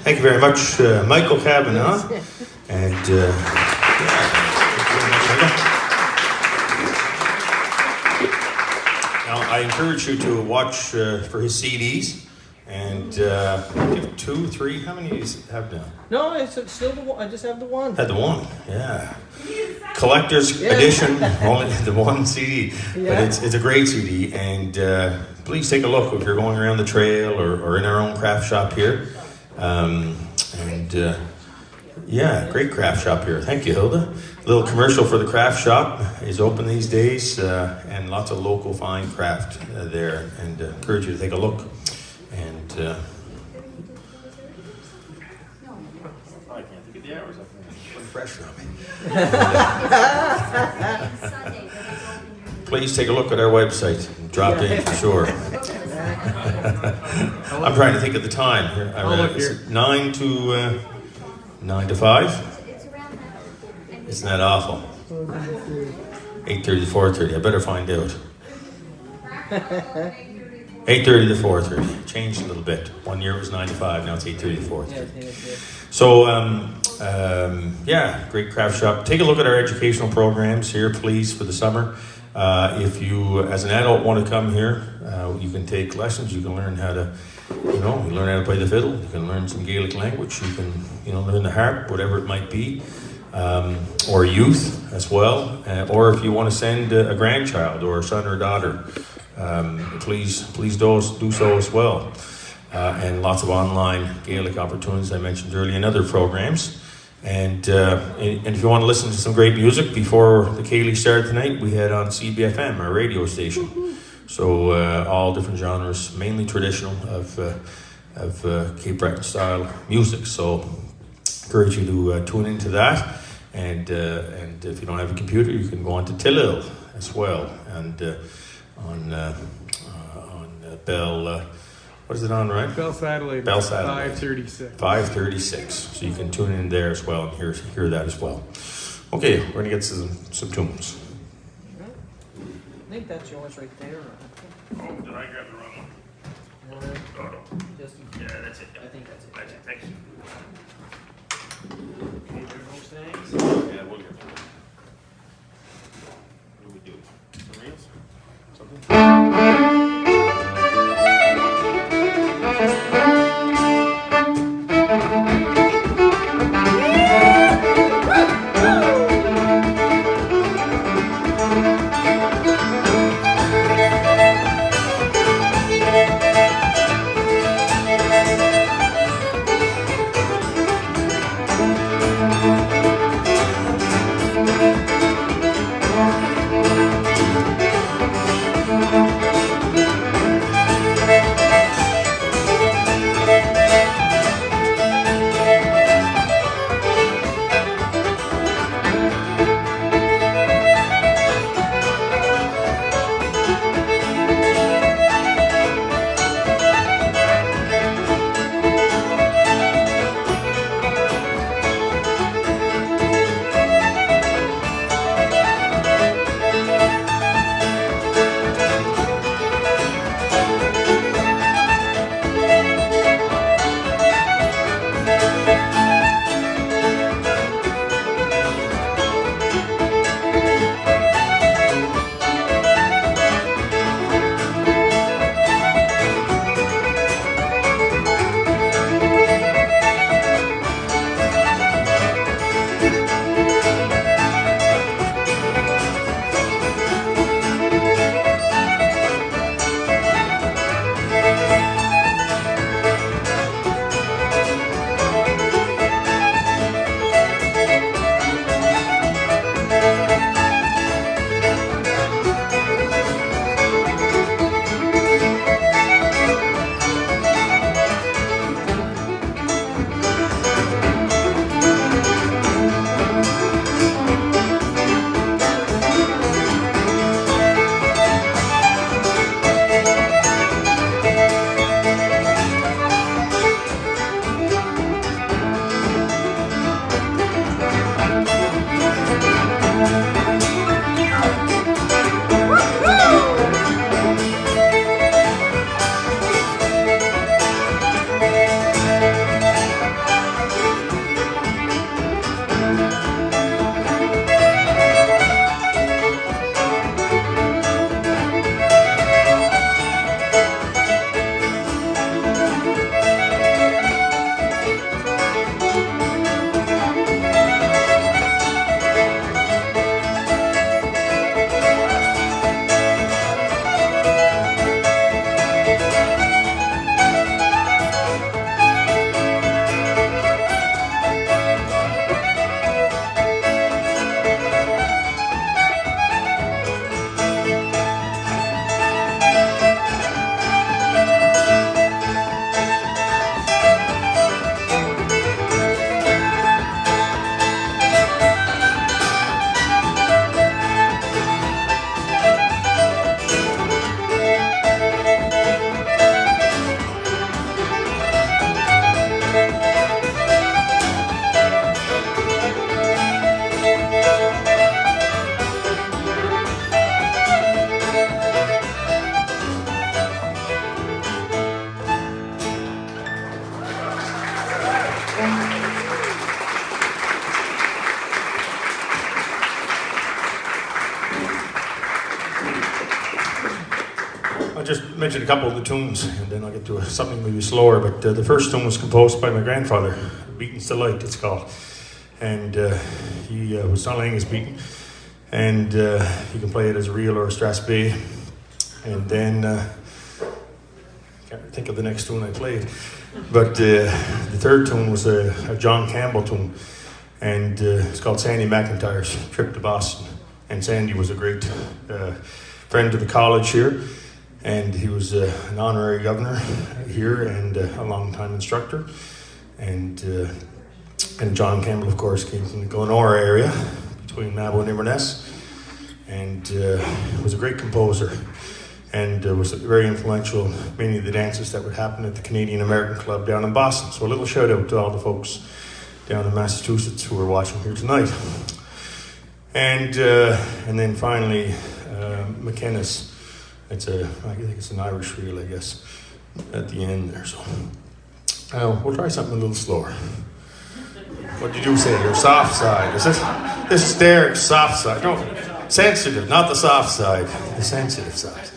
Thank you very much, Michael Kavanagh. And yeah, now I encourage you to watch for his CDs. And you have 2, 3, how many do you have now? No, it's still the one. I just have the one. Had the one, yeah. Collector's edition, only the one CD. Yeah. But it's a great CD. And please take a look if you're going around the trail or in our own craft shop here. Yeah, great craft shop here. Thank you, Hilda. A little commercial for the craft shop is open these days, and lots of local fine craft there. And encourage you to take a look. And I can't think of the hours. Putting pressure on me. Please take a look at our website and drop in for sure. I'm trying to think of the time here. Is it 9 to 5? Isn't that awful? 8:30 to 4:30. I better find out. 8:30 to 4:30. Changed a little bit. 1 year it was 9 to 5. Now it's 8:30 to 4:30. So yeah, great craft shop. Take a look at our educational programs here, please, for the summer. If you, as an adult, want to come here, you can take lessons. You can learn how to, you learn how to play the fiddle. You can learn some Gaelic language. You can, learn the harp, whatever it might be, or youth as well. Or if you want to send a grandchild or a son or daughter, please do so as well. And lots of online Gaelic opportunities I mentioned earlier, and other programs. And if you want to listen to some great music before the Ceilidh started tonight, we had on CBFM, our radio station. So all different genres, mainly traditional of Cape Breton style music. So encourage you to tune into that. And if you don't have a computer, you can go on to Ceilidh as well. And on Bell. What is it on, right? Bell Satellite. Bell Satellite. 536. 536. So you can tune in there as well and hear that as well. Okay, we're gonna get some tunes. I think that's yours right there. Oh, did I grab the wrong one? Yeah, that's it. I think that's it. That's it. Thanks. Okay, there are those things. Yeah, we'll get them. What do we do? Some reels? Something? just mention a couple of the tunes, and then I'll get to something maybe slower. But the first tune was composed by my grandfather, Beaton's Delight, it's called. And he was selling his Beaton, and he can play it as a real or a Strass Bay. And then, can't think of the next tune I played, but the third tune was a John Campbell tune, and it's called Sandy McIntyre's Trip to Boston. And Sandy was a great friend of the college here, and he was an honorary governor here and a long-time instructor. And John Campbell, of course, came from the Glenora area between Mabo and Inverness, and was a great composer, and was very influential in many of the dances that would happen at the Canadian American Club down in Boston. So a little shout out to all the folks down in Massachusetts who are watching here tonight. And then finally, McKenna's. I think it's an Irish reel, I guess, at the end there. So we'll try something a little slower. What did you say? Your soft side. This is Derrick's soft side. No, sensitive, not the soft side. The sensitive side.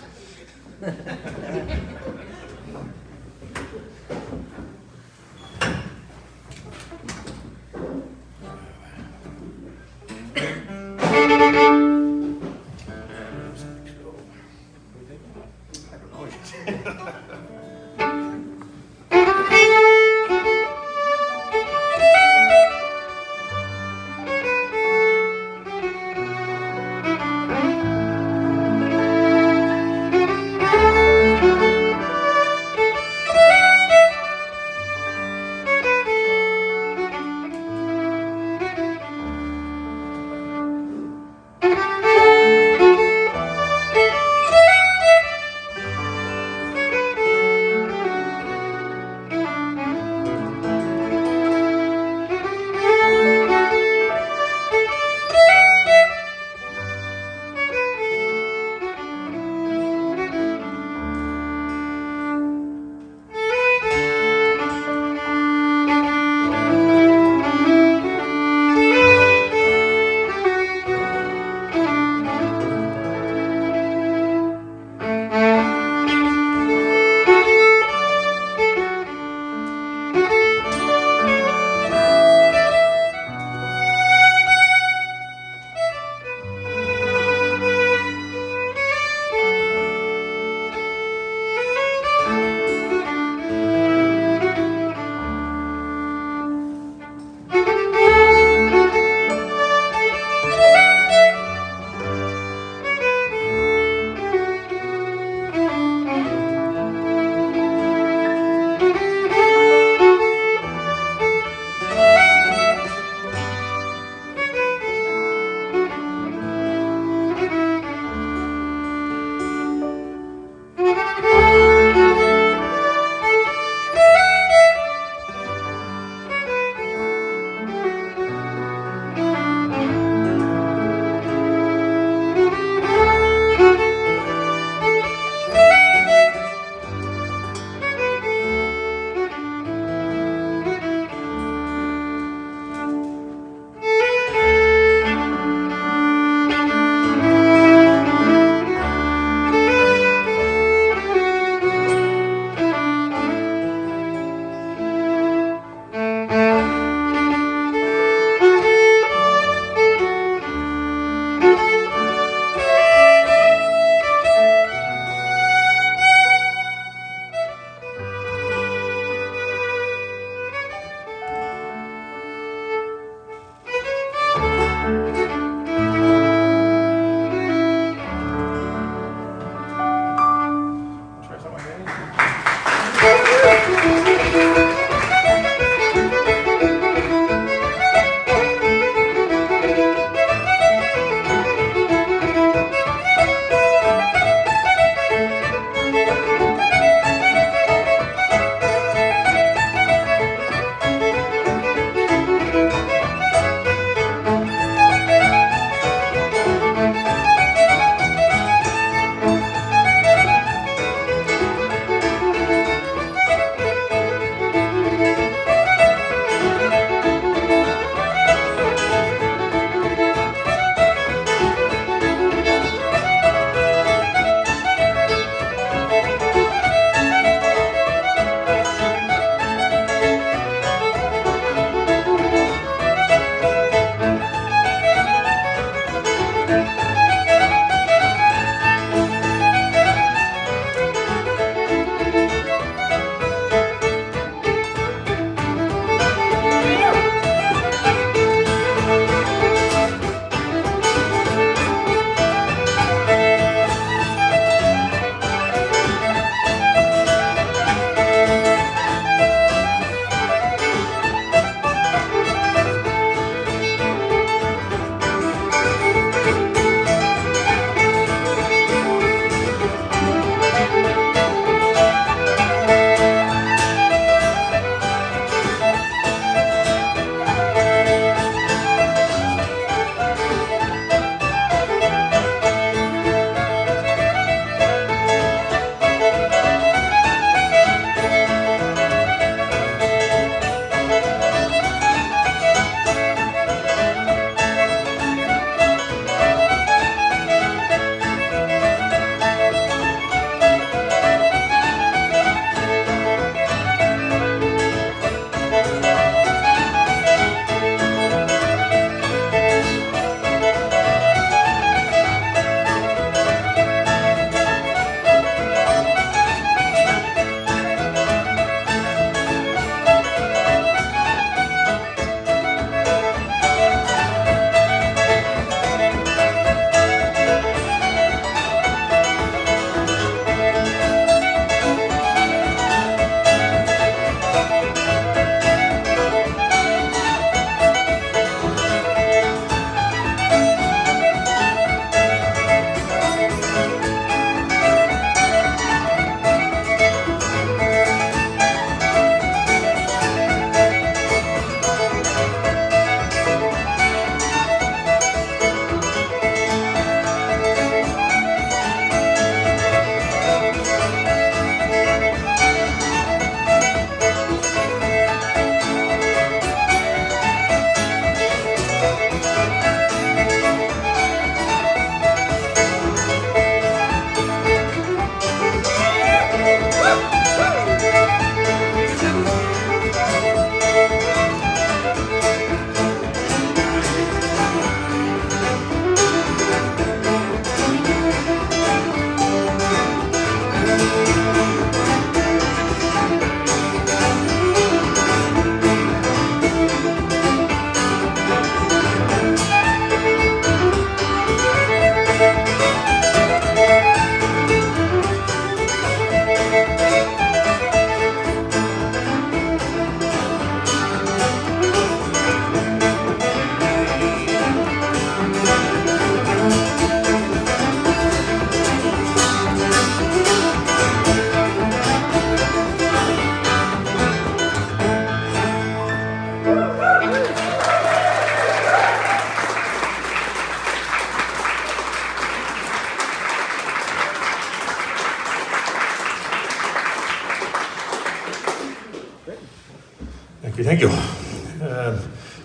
thank you.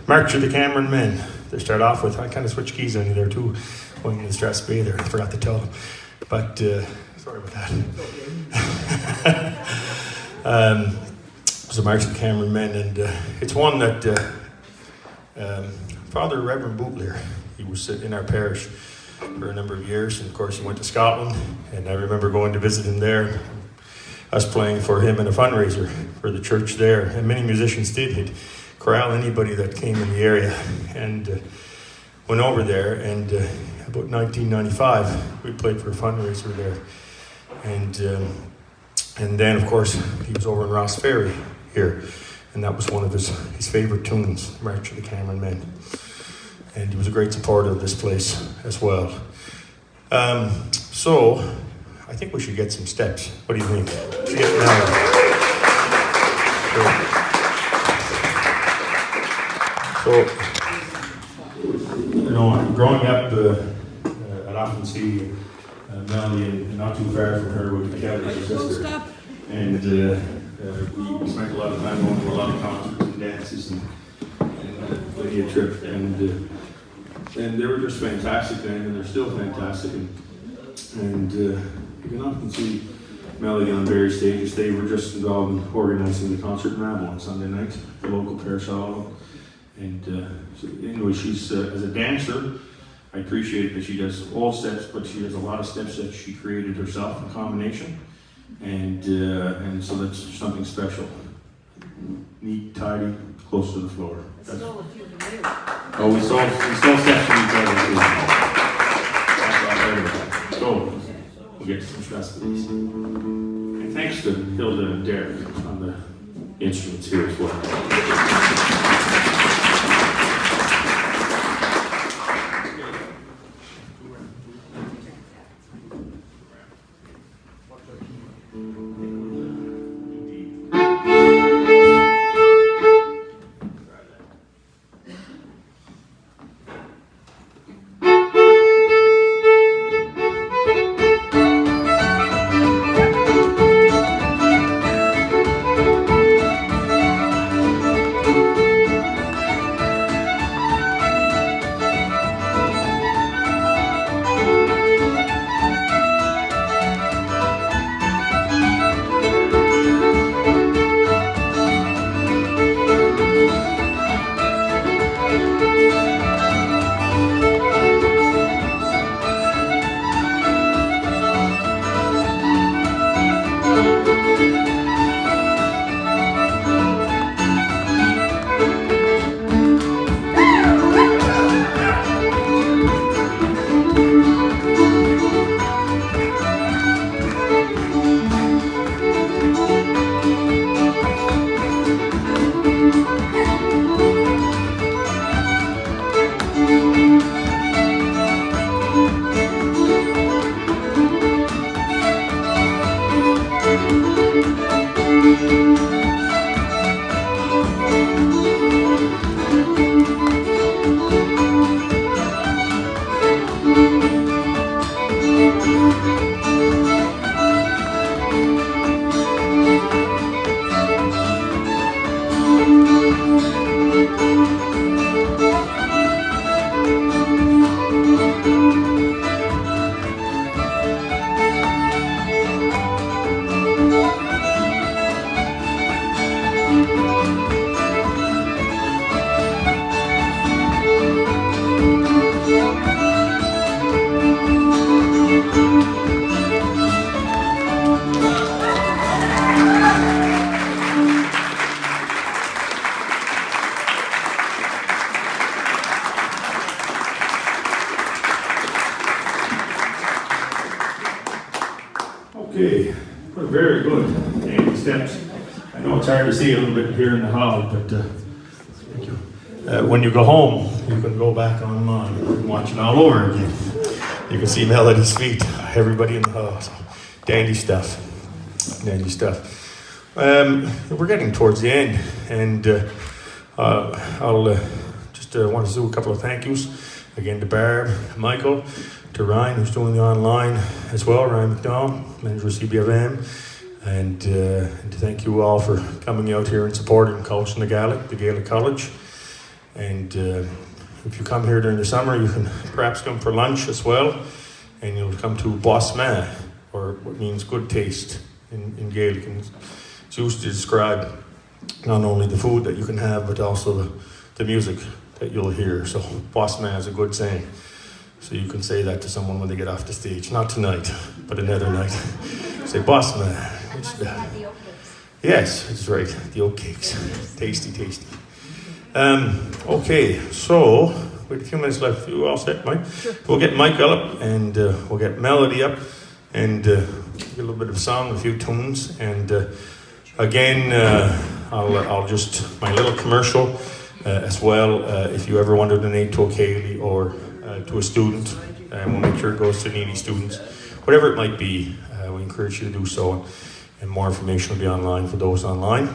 March of the Cameron Men. To start off with, I kind of switched keys on you there too when you stressed me there. I forgot to tell them. But sorry about that. It's a March of the Cameron Men, and it's one that Father Reverend Bootler, he was in our parish for a number of years, and of course he went to Scotland, and I remember going to visit him there, us playing for him in a fundraiser for the church there, and many musicians did. He'd corral anybody that came in the area, and went over there, and about 1995 we played for a fundraiser there, and then of course he was over in Ross Ferry here, and that was one of his favorite tunes, March of the Cameron Men, and he was a great supporter of this place as well. So I think we should get some steps. What do you think? We should get So, you know, growing up, I'd often see Melanie, and not too far from her, with together as her sister. And we spent a lot of time going to a lot of concerts and dances and plenty of trip. And they were just fantastic then, and they're still fantastic. And you can often see Melody on various stages. They were just involved in organizing the concert in Ramble on Sunday night, the local parish hall. And so anyway, she's as a dancer, I appreciate that she does all steps, but she does a lot of steps that she created herself in combination, and so that's something special. Neat, tidy, close to the floor. That's, oh, we stole steps from each other too. So we'll get to some stress with these. And thanks to Hilda and Derrick on the instruments here as well. Okay, well, very good. And steps. I know it's hard to see a little bit here in the hall, but thank you. When you go home, you can go back online and watch it all over again. You can see Melody's feet, everybody in the hall. So, dandy stuff. Dandy stuff. We're getting towards the end, and I'll just want to do a couple of thank yous. Again to Barb, Michael, to Ryan, who's doing the online as well, Ryan McDonald, manager of CBFM, And to thank you all for coming out here and supporting Coach na Gaelic, the Gaelic College. And if you come here during the summer, you can perhaps come for lunch as well. And you'll come to Bosma, or what means good taste in Gaelic. And it's used to describe not only the food that you can have, but also the music that you'll hear. So Bosma is a good saying. So you can say that to someone when they get off the stage. Not tonight, but another night. Say, Bosma. Yes, that's right. The oat cakes. Tasty, tasty. Okay, so we have a few minutes left. You all set, Mike? Sure. We'll get Mike up and we'll get Melody up and get a little bit of song, a few tunes. And again, I'll just, my little commercial as well. If you ever want to donate to a Ceilidh or to a student, and we'll make sure it goes to needy students, whatever it might be, we encourage you to do so. And more information will be online for those online.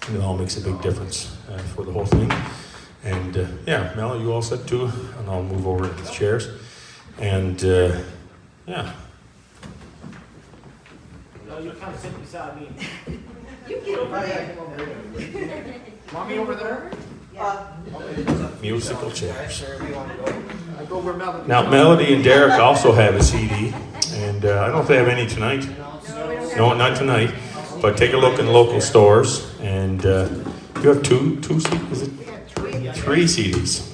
And it all makes a big difference for the whole thing. And yeah, Mel, you all set too? And I'll move over to the chairs. And yeah. No, you kind of sit beside me. You get over there. Want me over there? Musical chairs. I go where Melody. Now, Melody and Derrick also have a CD. And I don't know if they have any tonight. No, not tonight. But take a look in local stores. And you have two CDs? Is it? Three CDs.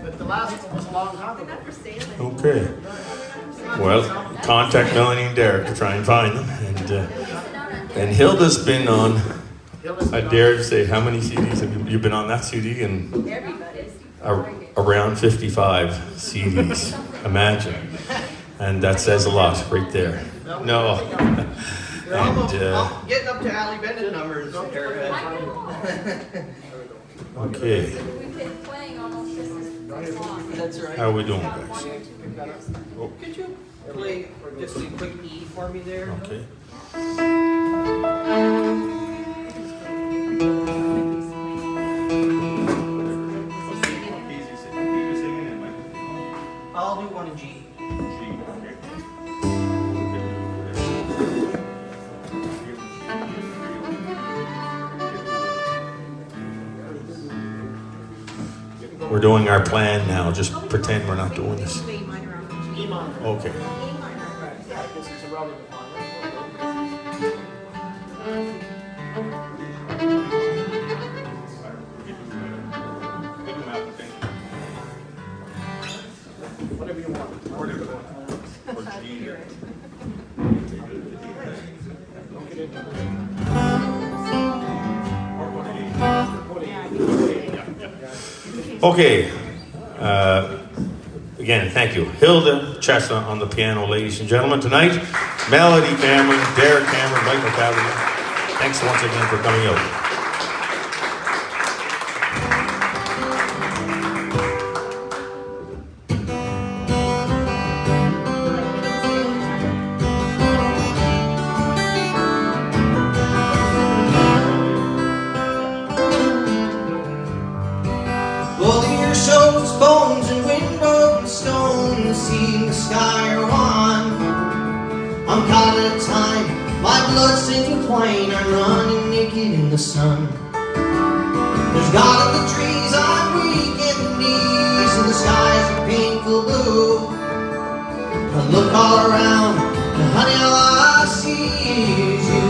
But the last one was a long time ago. Okay. Well, contact Melanie and Derrick to try and find them. And Hilda's been on, I dare to say, how many CDs have you been on that CD? And around 55 CDs. Imagine. And that says a lot right there. No. And getting up to Ali Bennett numbers. Okay. We've been playing almost just as long. That's right. How are we doing, guys? Oh. Could you play just a quick E for me there? Okay. I'll do one in G. We're doing our plan now. Just pretend we're not doing this. E minor. Okay. Yeah, this is a relative Whatever you want. Whatever you Okay. Again, thank you. Hilda Chiasson on the piano, ladies and gentlemen. Tonight, Melody Cameron, Derrick Cameron, Michael Cavalier. Thanks once again for coming out. Well, here shows bones and windows and stone, the sea and the sky are one. I'm caught at a time, my blood stains with wine, I'm running naked in the sun. There's God in the trees, I'm weak in the knees, and the sky's a painful blue. I look all around, and honey, all I see is you.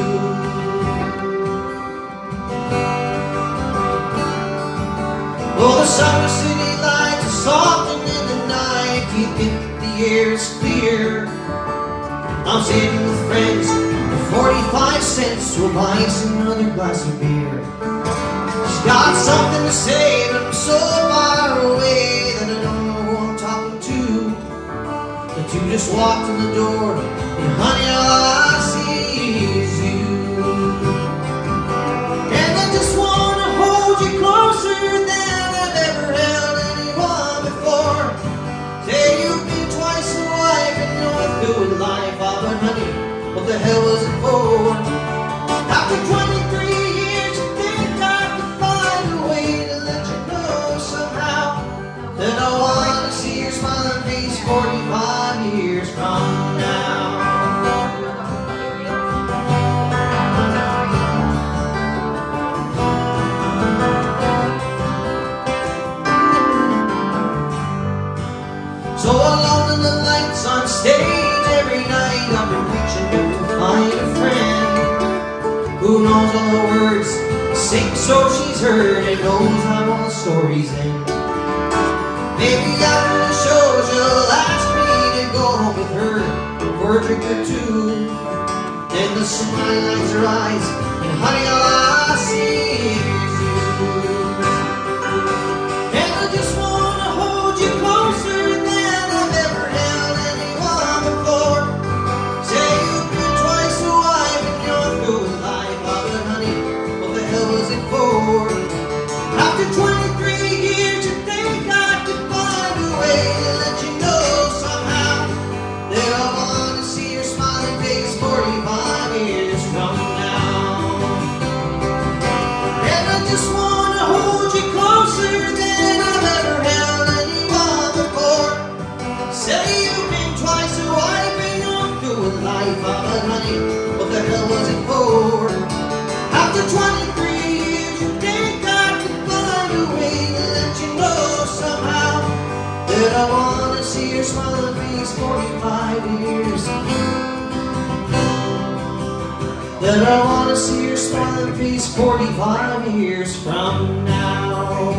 Oh, the summer city lights are softened in the night. You think the air is clear. I'm sitting with friends for 45 cents. We'll buy us another glass of beer. She's got something to say, but I'm so far away that I don't know who I'm talking to. The two just walked in the door, and honey, all I see is you. And I just want to hold you closer than I've ever held anyone before. Say you've been twice a wife and you're through with life. Oh, but honey, what the hell was it for? After 23 years, you think I could find a way to let you know somehow that I want to see your smiling face 45 years from now. knows all the words, sing so she's heard, and knows how all the stories end. Maybe after the show she'll ask me to go home with her for a drink or two. Then the smile lights her eyes, and honey, all I see is you. And I just wanna hold you closer than I've ever held anyone before. Say you've been twice a wife and you're through with life. Oh, but honey, what the hell was it for? After 23 years you think I could find a way to let you know somehow that I want to see your smiling face 45 years from now. And I just want to hold you closer than I've ever held anyone before. Say you've been twice a wife and you're through with life. Oh, but honey, what the hell was it for? After 23 years you think I could find a way to let you know somehow that I want to see your smiling face 45 years. That I want to see your smiling face 45 years from now.